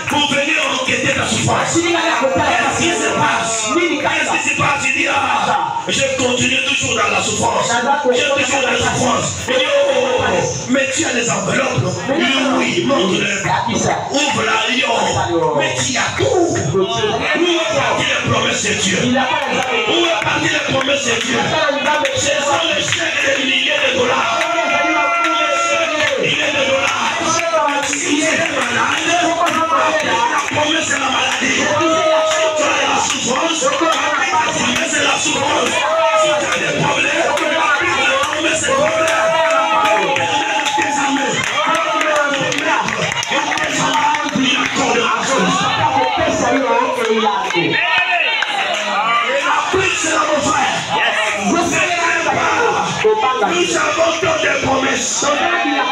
S1: pour venir enquêter ta souffrance. Qu'est-ce qui se passe? Qu'est-ce qui se passe? Il dit, ah, je continue toujours dans la souffrance. Je suis toujours dans la souffrance. Il dit, oh, mais tu as les enveloppes, non? Il dit, oui, montre-les. Ouvre-la, il dit, oh, mais tu as tout. Où est parti les promesses de Dieu? Où est parti les promesses de Dieu? Ce sont les chèques de milliers de dollars. Les milliers de dollars. Si tu es malade, la promesse c'est la maladie. Si tu as la souffrance, la promesse c'est la souffrance. Si tu as des problèmes, la promesse c'est le problème. Nous avons tant de promesses.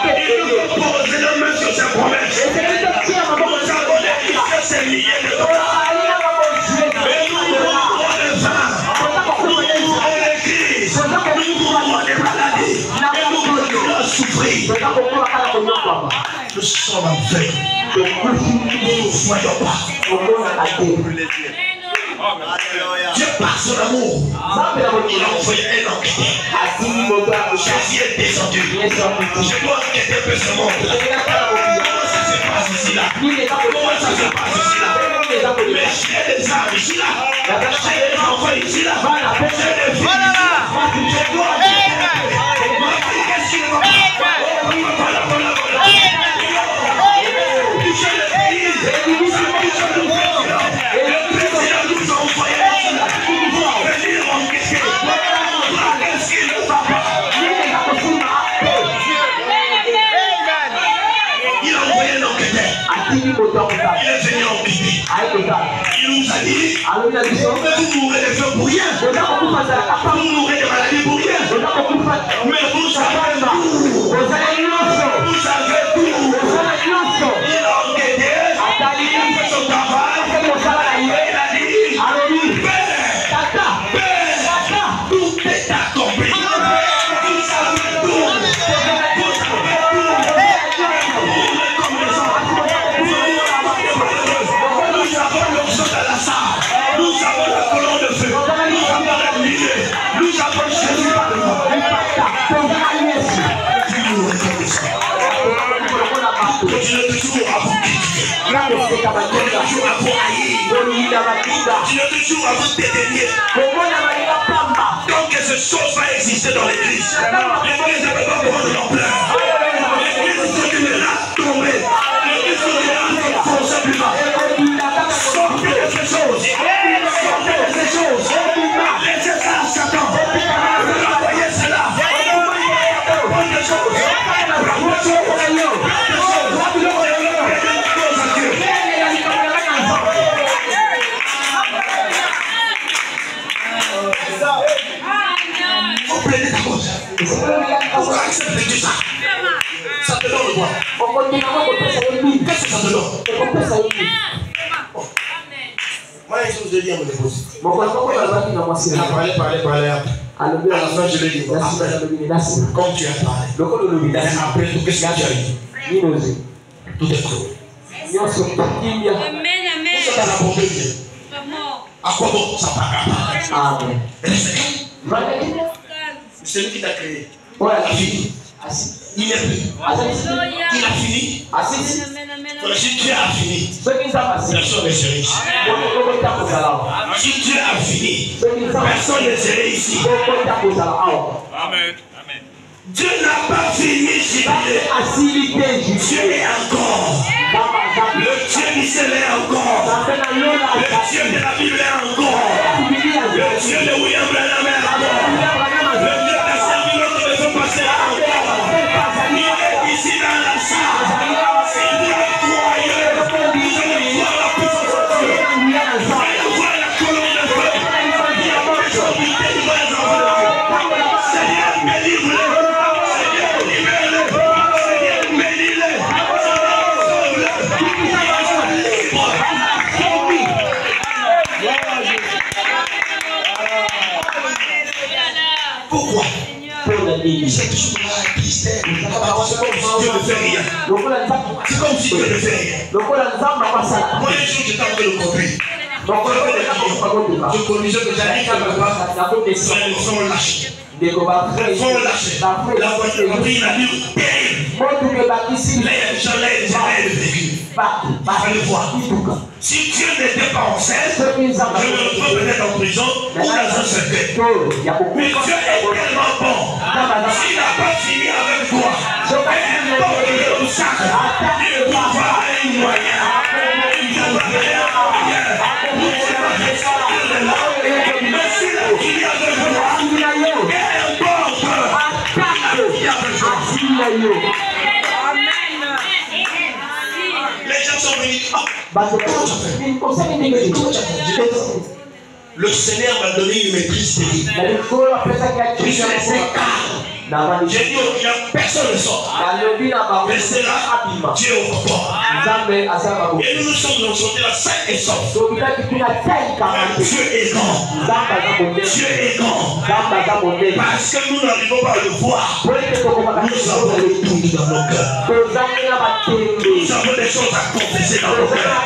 S1: Il nous pose les mains sur ces promesses. Nous avons négligé ces milliers de dollars. Mais nous mourrons de faim. Nous mourrons de crise. Nous mourrons de maladies. Et nous continuons à souffrir. Nous sommes en veille. Nous ne voyons pas. Dieu par son amour, il a envoyé un enquêteur. Jésus est descendu. Je dois enquêter un peu ce monde. Comment ça se passe ici là? Comment ça se passe ici là? Mais j'ai des âmes ici là. J'ai des enfants ici là. J'ai des filles ici là. Je dois enquêter. Ma fille, qu'est-ce qu'il va faire? Toucher le pays. Ça touche le président. Le président nous a envoyé venir enquêter. Qu'est-ce qu'il ne va pas? Il a envoyé un enquêteur. Il est venu enquêter. Il nous a dit, vous mourrez de faim pour rien. Vous mourrez de maladie pour rien. Mais vous savez tout. Vous savez tout. Il a enquêté. Il a fait son travail. Il a dit, Père, tout est accompli. Vous savez tout. Vous savez tout. Nous avons l'onction de la salle. Nous avons la colonne de feu. Nous avons la lumière. Nous avons Jésus par devant. Continuez toujours à vous critiquer. Continuez toujours à vous haïr. Continuez toujours à vous dédaigner. Donc que ces choses va exister dans l'église. L'église ne peut pas prendre l'ampleur. L'église continuera à tomber. L'église continuera à foncer plus bas. Sortez de ces choses. Sortez de ces choses. Laissez ça à Satan. Renvoyez cela. Bonne des choses. Pourquoi accepter tout ça? Ça te donne quoi? Qu'est-ce que ça te donne? Moi, je vous ai dit à mon épouse. Parlez. À la fin, je l'ai dit. Comme tu as parlé. Après tout, qu'est-ce que tu as dit? Tout est clos.
S2: Amen, amen.
S1: À quoi bon ça part?
S3: Amen.
S1: C'est lui qui t'a créé.
S3: Il
S1: a fini. Il est plus. Il a fini. Si Dieu a fini, personne ne serait ici. Si Dieu a fini, personne ne serait ici. Amen. Dieu n'a pas fini, Dieu est encore. Le Dieu d'Israël est encore. Le Dieu de la Bible est encore. Le Dieu de William Branham est encore. Le Dieu qui a servi notre maison passée encore. Il est ici dans la salle. Si vous le croyez, vous allez voir la puissance de Dieu. Vous allez voir la colonne de feu. Il y a des choses qui délivrent les enfants. Seigneur, délivre-les. Pourquoi? C'est toujours la tristesse. Dieu ne fait rien. C'est comme si Dieu ne fait rien. Moi, un jour, j'étais en train de conduire. Je conduisais que j'allais quelque part. Les fonds lâchés. Les fonds lâchés. La voiture a pris une allure terrible. Là, il y a des gens là, il y a des véhicules. Il fallait voir. Si Dieu n'était pas en scène, je me retrouve peut-être en prison ou dans un secret. Mais Dieu est tellement bon. S'il n'a pas fini avec toi, peu importe le obstacle, il trouvera un moyen. Il trouvera un moyen. Mais s'il a fini avec toi, peu importe. Les gens sont venus. Le Seigneur m'a donné une maîtrise terrible. Je suis resté calme. J'ai dit au client, personne ne sort. Restez là, Dieu au combat. Et nous nous sommes sortis là, sains et saufs. Dieu est grand. Dieu est grand. Parce que nous n'arrivons pas à le voir. Nous avons le doute dans nos cœurs. Nous avons des choses à confesser dans nos cœurs.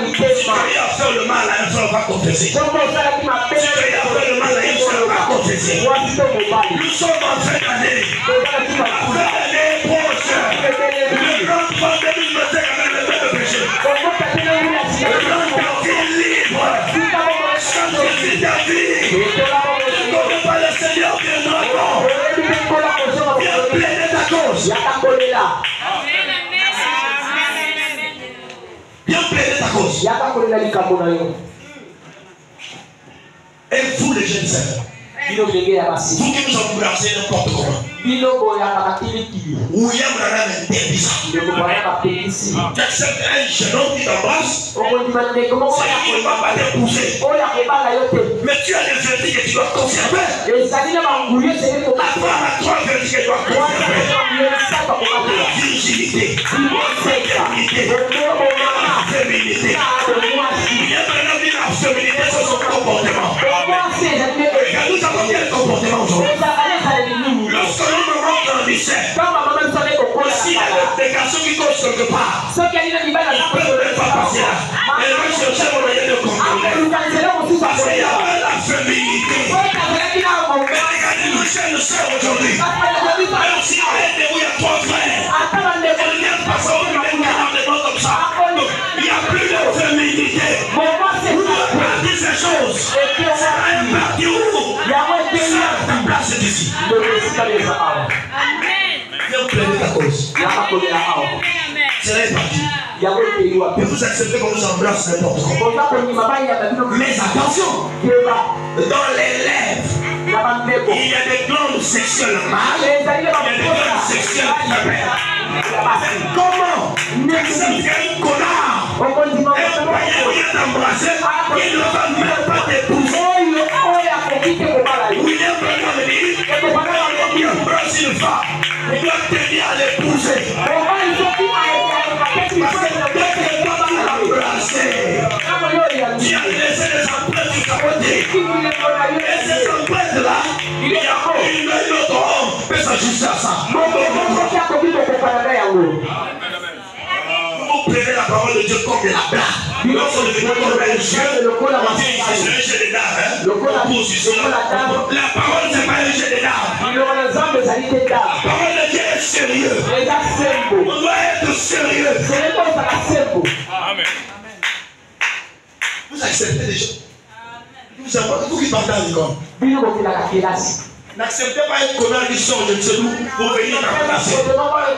S1: Si tu as fait le mal à un frère, va confesser. Si tu as fait le mal à une frère, va confesser. Nous sommes en fin d'année. La fin d'année proche. Le grand temps de nous mettre avec le même péché. Le grand temps libre. Sanctifie ta vie. Ne connais pas le Seigneur, viendra encore. Viens plaider ta cause. Viens plaider ta cause. Et vous les jeunes sœurs, vous qui nous embrassez n'importe comment. William Branham interdit ça. Tu acceptes un jeune homme qui t'embrasse, c'est lui qui ne va pas t'épouser. Mais tu as des vertus que tu dois conserver. La femme a 3 vertus que tu dois conserver. La virginité, la féminité. William Branham dit la féminité, c'est son comportement. Nous avons quel comportement aujourd'hui? Lorsque l'homme rentre dans lycée, s'il y a des garçons qui coachent quelque part, ils ne peuvent même pas passer là. Et moi, je cherche mon moyen de contrôler. Parce qu'il y a la féminité. Regardez nos jeunes sœurs aujourd'hui. Même si on est debout, il y a 3 frères. Elles ne viennent pas sortir même 40 ans comme ça. Il n'y a plus de féminité. Vous parlez ces choses. C'est un parti où ta place est ici. Viens plaider ta cause. C'est là parti. Et vous acceptez qu'on vous embrasse n'importe comment. Mais attention, dans les lèvres, il y a des glandes sexuelles mâles, il y a des glandes sexuelles femelles. Comment accepter un connard, un païen vient t'embrasser, il ne va même pas t'épouser. William Branham dit, il embrasse une femme, il doit tenir à l'épouser. Parce que tu dois l'embrasser. Tu as laissé les empreintes du capoté. Et ces empreintes-là, il y a un autre homme peut s'ajuster à ça. prenait la parole de Dieu comme de la blague. Lorsqu'on devenait comme un jeu, on dit c'est un jeu de dames. La parole, c'est pas un jeu de dames. La parole de Dieu est sérieuse. On doit être sérieux. Amen. Vous acceptez les choses. Vous qui partez à l'école. N'acceptez pas une connard qui sort de chez nous pour venir remplacer.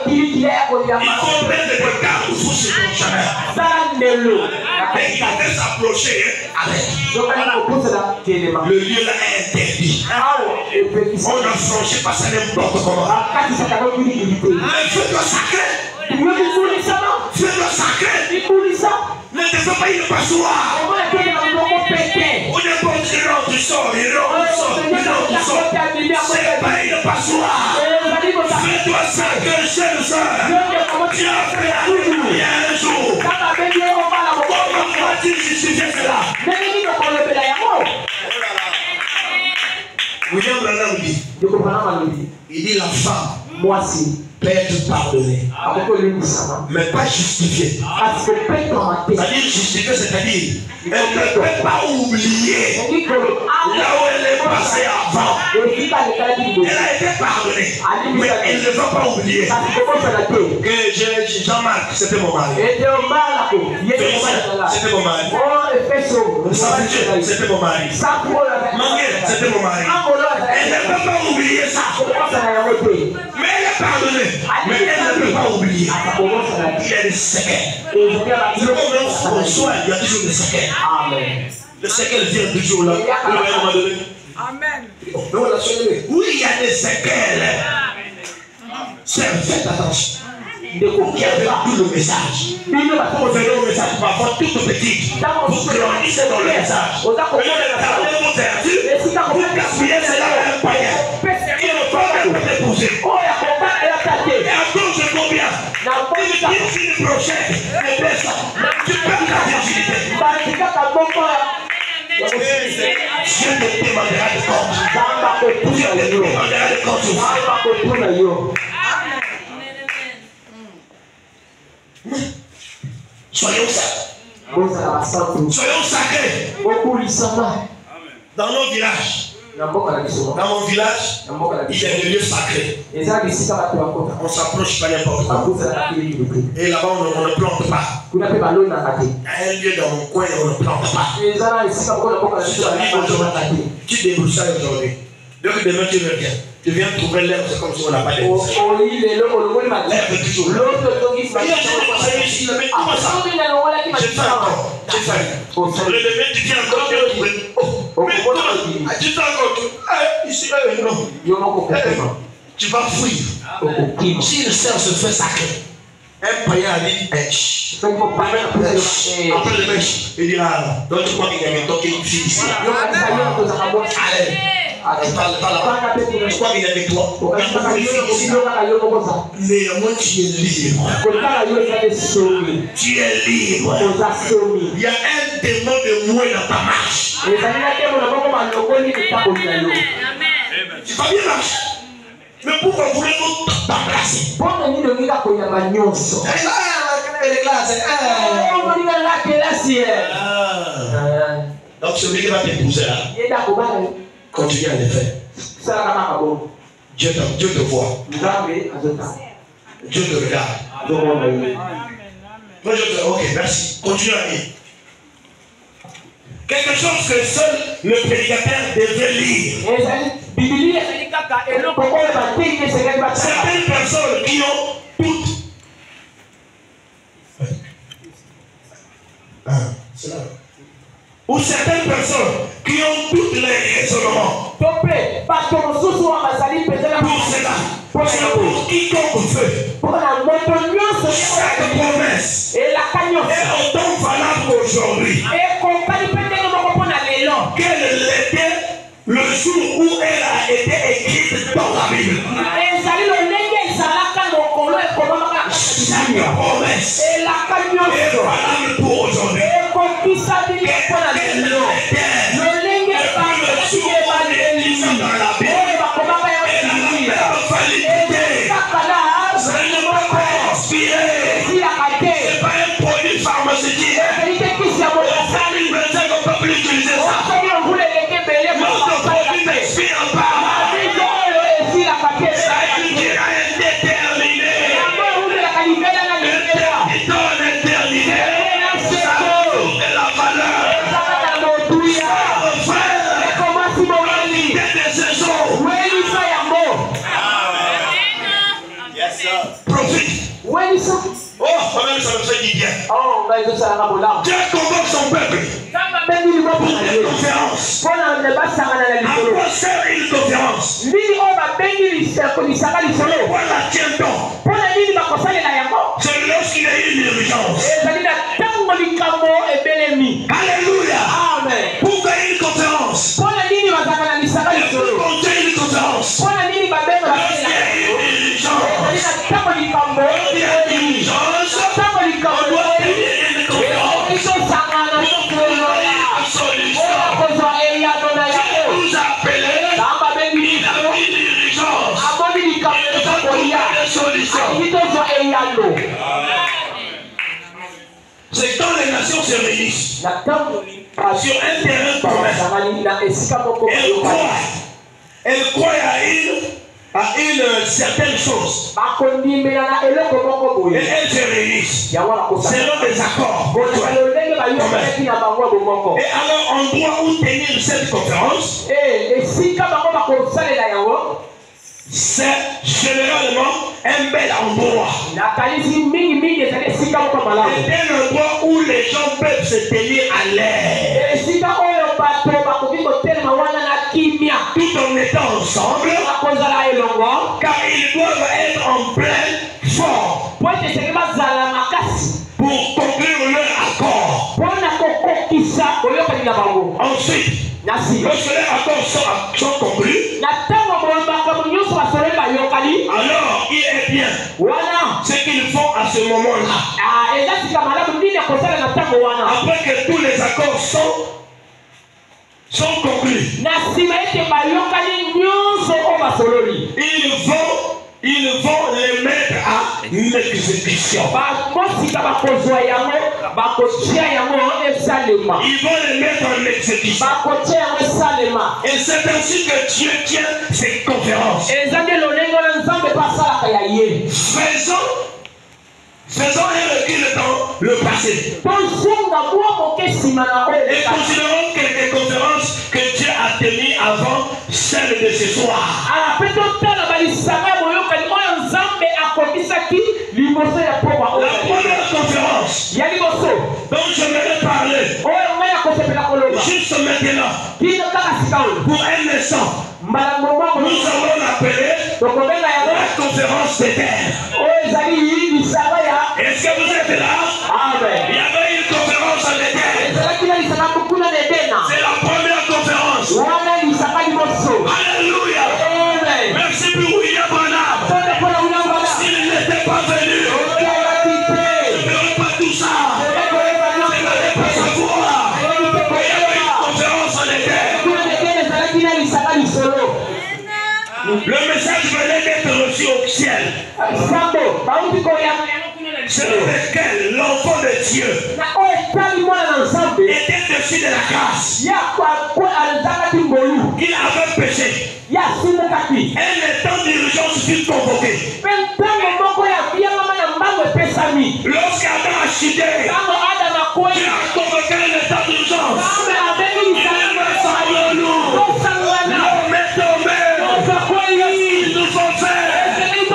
S1: Il faut mettre des cartes où vous se jamais. Et il devait s'approcher avec. Le lieu là est interdit. On a franchi par ça n'importe comment. Mais fais-toi sacré. Fais-toi sacré. Ne te fais pas une passoire. On est pas tirant du sort, c'est pas une passoire. Fais-toi sacré, chère soeur. Tu as fait un jour. Comment vas-tu justifier cela? William Branham dit, il dit la femme peut être pardonnée, mais pas justifiée. C'est-à-dire justifiée, c'est-à-dire elle ne peut pas oublier là où elle est passée avant. Elle a été pardonnée, mais elle ne va pas oublier que Jean-Marc, c'était mon mari. C'était mon mari. C'était mon mari. Manguel, c'était mon mari. Elle ne peut pas oublier ça. Mais elle est pardonnée. Mais elle ne peut pas oublier. Il y a des séquelles. Le moment où on soit, il y a toujours des séquelles. Amen. Le séquelles vient toujours là. Amen. Oui, il y a des séquelles. Faites attention. Qui avait tout le message. Pour venir au message, parfois toute petite. Vous grandissez dans le message. Vous gardez vos vertus. Vous gaspillez cela à un païen. Il ne faut pas l'épouser. Et à cause de combien? Il dit si le prochain est ça. Tu perds ta virginité. Dieu te demandera de compte. Dieu te demandera de compte. Soyons sacrés. Soyons sacrés. Dans nos villages. Dans mon village, il y a des lieux sacrés. On s'approche pas n'importe quoi. Et là-bas, on ne plante pas. Il y a un lieu dans mon coin, on ne plante pas. Tu débroussailles aujourd'hui. Donc demain tu reviens. Tu viens trouver l'herbe, c'est comme si on n'a pas d'herbe. L'herbe est toujours là. Il y a des conseils ici, mais comment ça? J'ai fait encore. Le demain tu viens encore, tu vas trouver. Mais comment? Tu fais encore tout. Ici, non. Tu vas fuir. Si le cerf se fait sacré, un païen a dit après le mèche, il dira donc tu crois qu'il y a une fille ici. Allez. Tu parles là-bas. Je crois qu'il y a des toi. Néanmoins, tu es libre. Tu es libre. Il y a un démon de moi dans ta marche. Tu vas bien marcher. Mais pourquoi voulez-vous t'embrasser? Donc celui qui va t'épouser là, continue à le faire. Dieu te voit. Dieu te regarde. Ok, merci. Continue à dire. Quelque chose que seul le prédicateur devait lire. Certaines personnes qui ont toutes. Ou certaines personnes qui ont toutes les raisonnements. Pour cela, pour quiconque veut. Chaque promesse est autant valable aujourd'hui qu'elle l'était le jour où elle a été écrite dans la Bible. Chaque promesse est valable pour aujourd'hui. C'est pas un Oh, moi-même, ça me fait du bien.
S2: Dieu
S1: convoque son peuple. Une conférence. Après faire une conférence. Pourquoi la tient-on? C'est lorsqu'il y a une urgence. Alléluia.
S2: Amen.
S1: Pourquoi une conférence? Lorsqu'il y a une conférence. Lorsqu'il y a une urgence. Il y a une urgence. On doit tenir une conférence. Vous appelez, il a une urgence. C'est quand les nations se réunissent sur un terrain commun. Elle croit à une certaine chose. Et elles se réunissent selon des accords. Et alors, endroit où tenir cette conférence, c'est généralement un bel endroit. C'est un endroit où les gens peuvent se tenir à l'aise. Tout en étant ensemble, car ils doivent être en pleine forme pour conclure leur accord. Ensuite, lorsque les accords sont conclus, alors il est bien ce qu'ils font à ce moment-là. Après que tous les accords sont conclus, ils vont les mettre à l'exécution. Ils vont les mettre en exécution. Et c'est ainsi que Dieu tient ses conférences. Faisons un recul dans le passé. Et considérons quelques conférences que Dieu a tenues avant celle de ce soir. La première conférence dont j'aimerais parler juste maintenant, pour un instant, nous allons l'appeler la conférence des terres. Est-ce que vous êtes là?
S2: Amen.
S1: Il y avait une conférence en Éden. C'est la première conférence. Alléluia. Merci pour William Branham. S'il n'était pas venu, je n'aurais pas tout ça. Je n'aurais pas savoir. Il y avait une conférence en Éden. Le message venait d'être reçu au ciel. C'est lequel l'enfant de Dieu était dessus de la grâce. Il avait péché. Un temps d'urgence fut convoqué. Lorsqu'Adam a chuté, Dieu a convoqué un état d'urgence. L'homme est tombé. Ils nous font faire. Il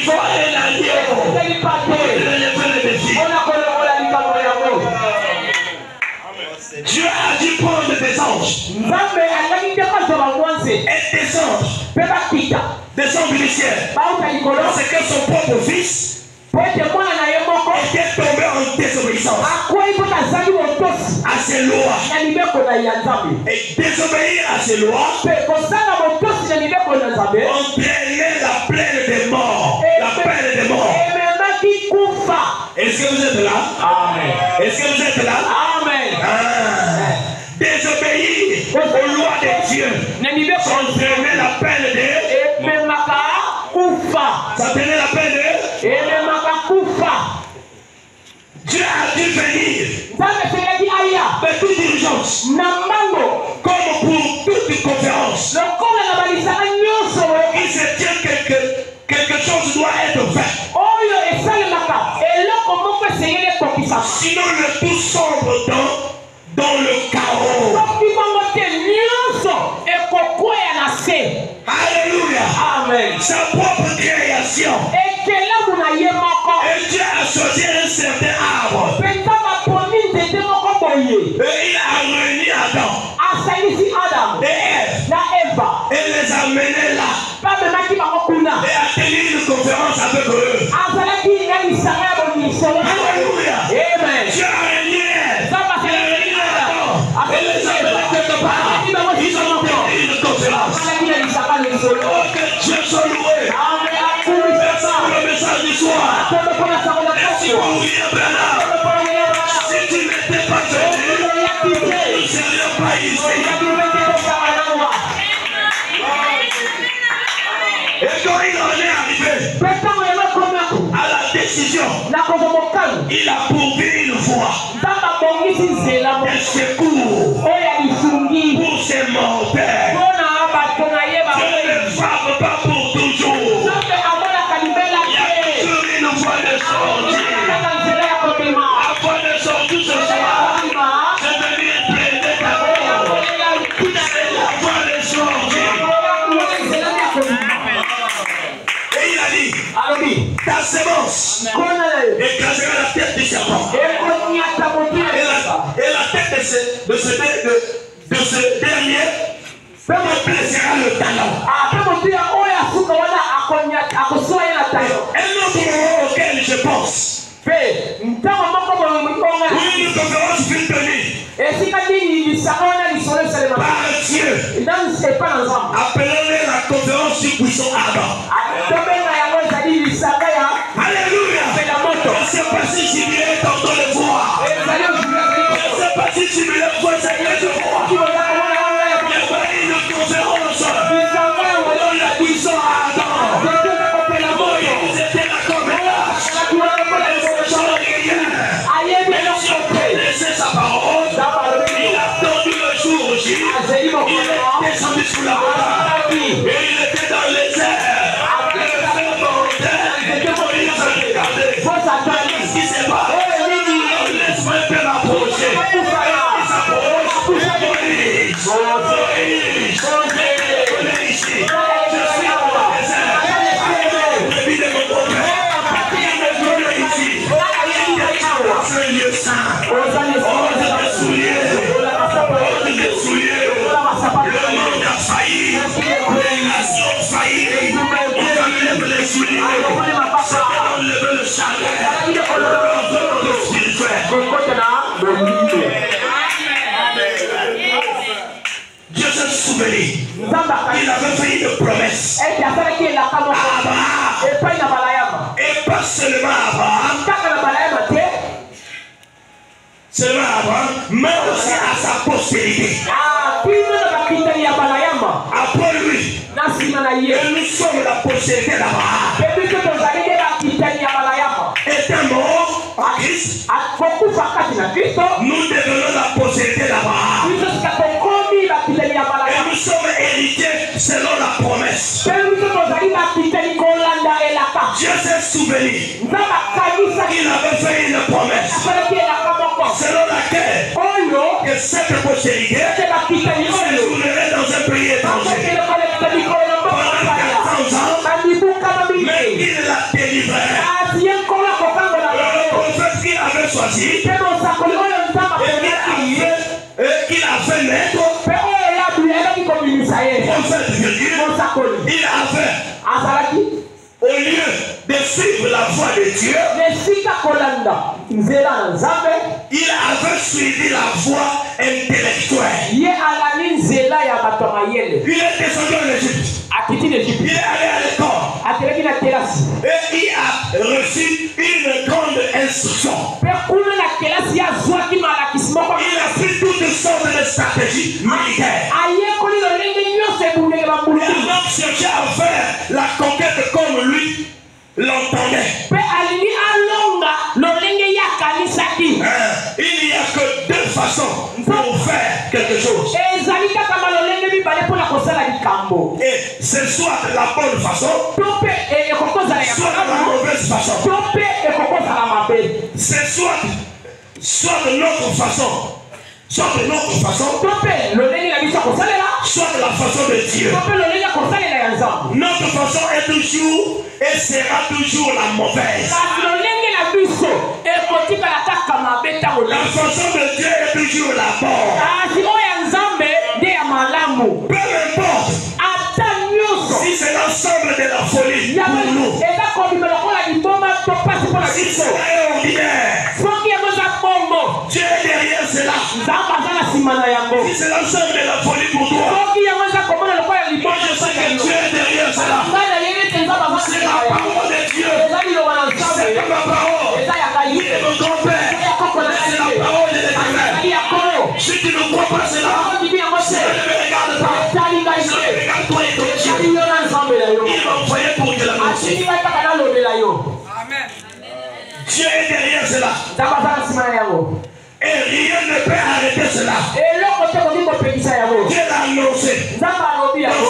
S1: faut un Dieu a dû prendre des anges et descendre du ciel. Parce que son propre fils était tombé en désobéissance à ses lois. Et désobéir à ses lois entraînait la peine des morts. La peine des morts. Est-ce que vous êtes là?
S2: Amen.
S1: Est-ce que vous êtes là?
S2: Amen.
S1: Désobéir aux lois de Dieu entraînait la peine de ça tenait la peine de Dieu a dû venir de toute urgence comme pour toute conférence. Il se tient quelque chose doit être fait. Sinon le tout sombre dans le chaos. Alléluia.
S2: Amen.
S1: Sa propre création. Et Dieu a choisi un certain arbre. Et il a réuni Adam. Et Ève. Et les a menés là. Et a tenu une conférence avec eux. Alléluia.
S2: Amen.
S1: Dieu a réuni Ève. Il a réuni Adam. Et les a menés quelque part. Ils ont tenu une conférence. Oh, que Dieu soit loué. Merci pour le message du soir. Merci pour William Branham. Si tu n'étais pas venu, nous ne serions pas ici. Et quand il en est arrivé à la décision, il a pourvu une voie de secours pour ses mortels. Dieu ne frappe pas pour toujours. Il y a toujours une voie de sortie. La voie de sortie ce soir, je vais lui plaider d'abord. C'est la voie de sortie. Et il a dit, ta sémence écrasera la tête du serpent. Et la tête de ce dernier blessera le talon. Un autre moment auquel je pense. Oui, une conférence fut tenue par Dieu. Appelons-le la conférence du buisson ardent. Alléluia. Je ne sais pas si Jubilé est en train de voir. Je ne sais pas si Jubilé voit sa tête de voir. Il y a une conférence dans la buisson ardent. Moïse était là comme là. Laissez sa parole. Il a attendu le jour J. Il est descendu sous la montagne. Et il était dans les airs. Le feu montait. Moïse a regardé. Qu'est-ce qui s'est passé? Laisse-moi un peu m'approcher. Il s'approche. Moïse. Venez ici. Je suis dans le désert. Je vis de mon beau-père. Venez ici. C'est un lieu saint. Oh, des souliers. Des souliers. Le monde a failli. Les nations ont failli. On enlève les souliers. C'est qu'on enlève le chalet. On enlève le spirituel. Dieu s'est souvenu. Il avait fait une promesse à Abraham. Et pas seulement à Abraham, mais aussi à sa postérité. Après lui, et nous sommes la postérité d'Abraham. Étant mort à Christ, nous devenons la postérité d'Abraham. Et nous sommes héritiers selon la promesse. Dieu s'est souvenu. Il avait fait une promesse selon laquelle que cette postérité séjournerait dans un pays étranger pendant 400 ans, mais il la délivrait. Le prophète qu'il avait choisi et qu'il a fait naître, prophète il a fait, au lieu de suivre la voie de Dieu, il avait suivi la voie intellectuelle. Il est descendu en Égypte. Il est allé à l'école. Et il a reçu une grande instruction. Il a pris toutes sortes de stratégies militaires. Il a donc cherché à faire la conquête comme lui l'entendait. Il n'y a que deux façons pour faire quelque chose. Et c'est soit la bonne façon, soit la mauvaise façon. C'est soit de notre façon soit de notre façon, soit de la façon de Dieu. Notre façon est toujours et sera toujours la mauvaise. La façon de Dieu est toujours la bonne. Peu importe si c'est l'ensemble de la folie pour nous, si c'est ordinaire, Dieu est derrière cela. Si c'est l'ensemble de la folie pour toi, moi je sais que Dieu est derrière cela. C'est la parole de Dieu. C'est comme la parole. Il est mon grand-père. C'est la parole de l'Éternel. Si tu ne crois pas cela, si tu ne me regardes pas, je regarde toi et ton Dieu. Il m'a envoyé pour te l'annoncer. Dieu est derrière cela. Et rien ne peut arrêter cela. Dieu l'a annoncé dans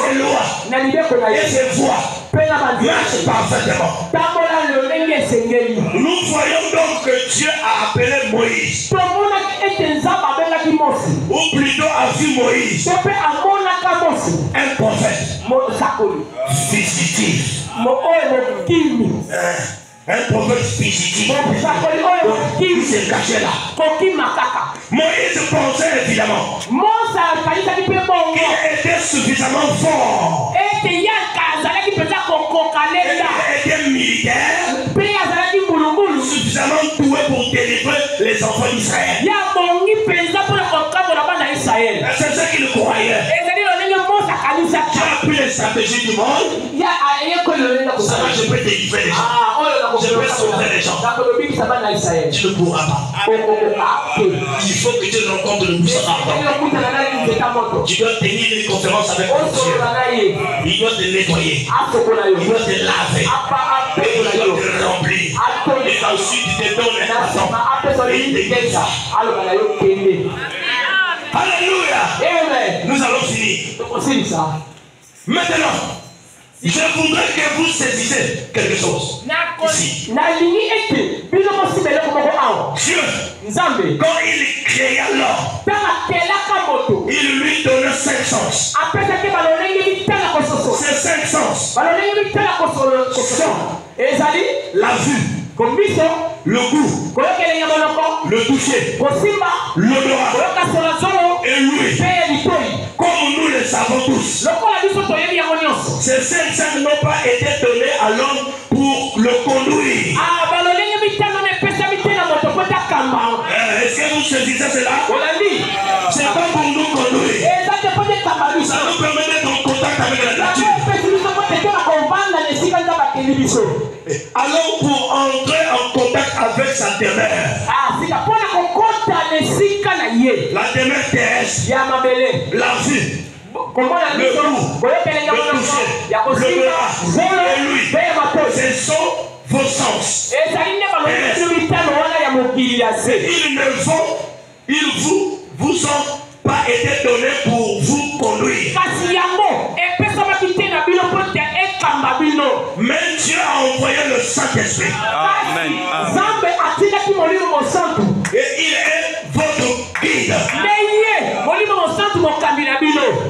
S1: ses lois et ses voies marchent parfaitement. Nous voyons donc que Dieu a appelé Moïse, ou plutôt a vu Moïse, un prophète fugitif. Un prophète fugitif qui se cachait là. Moïse pensait évidemment qu'il était suffisamment fort. Il était militaire, suffisamment doué pour délivrer les enfants d'Israël. C'est ce qu'il croyait. Tu as pris les stratégies du monde. Ça va, je peux délivrer les gens. Je peux sauver les gens. Tu ne pourras pas. Il faut que tu rencontres le Moussa. Tu dois tenir une conférence avec ton Dieu. Il doit te nettoyer. Il doit te laver. Il doit te remplir. Et ensuite il te donne un bâton. Et il te dit ça. Alléluia. Nous allons finir. Maintenant, je voudrais que vous saisissiez quelque chose. Ici. Dieu, quand il créa l'homme, il lui donna 5 sens. Ces 5 sens sont la vue, le goût, le toucher, l'odorat et l'ouïe. Comme nous le savons tous, ces 5 sens n'ont pas été donnés à l'homme pour le conduire. Est-ce que vous saisissez cela? C'est pas pour nous conduire. Ça nous permet d'être en contact avec la nature. Alors pour entrer en contact avec sa demeure, la demeure terrestre, la vue, le goût, le toucher, l'odorat et l'ouïe, ce sont vos sens. Ils vous ont pas été donnés pour vous conduire. Mais Dieu a envoyé le Saint-Esprit.
S3: Amen.
S1: Et il est votre guide.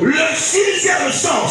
S1: Le 6e sens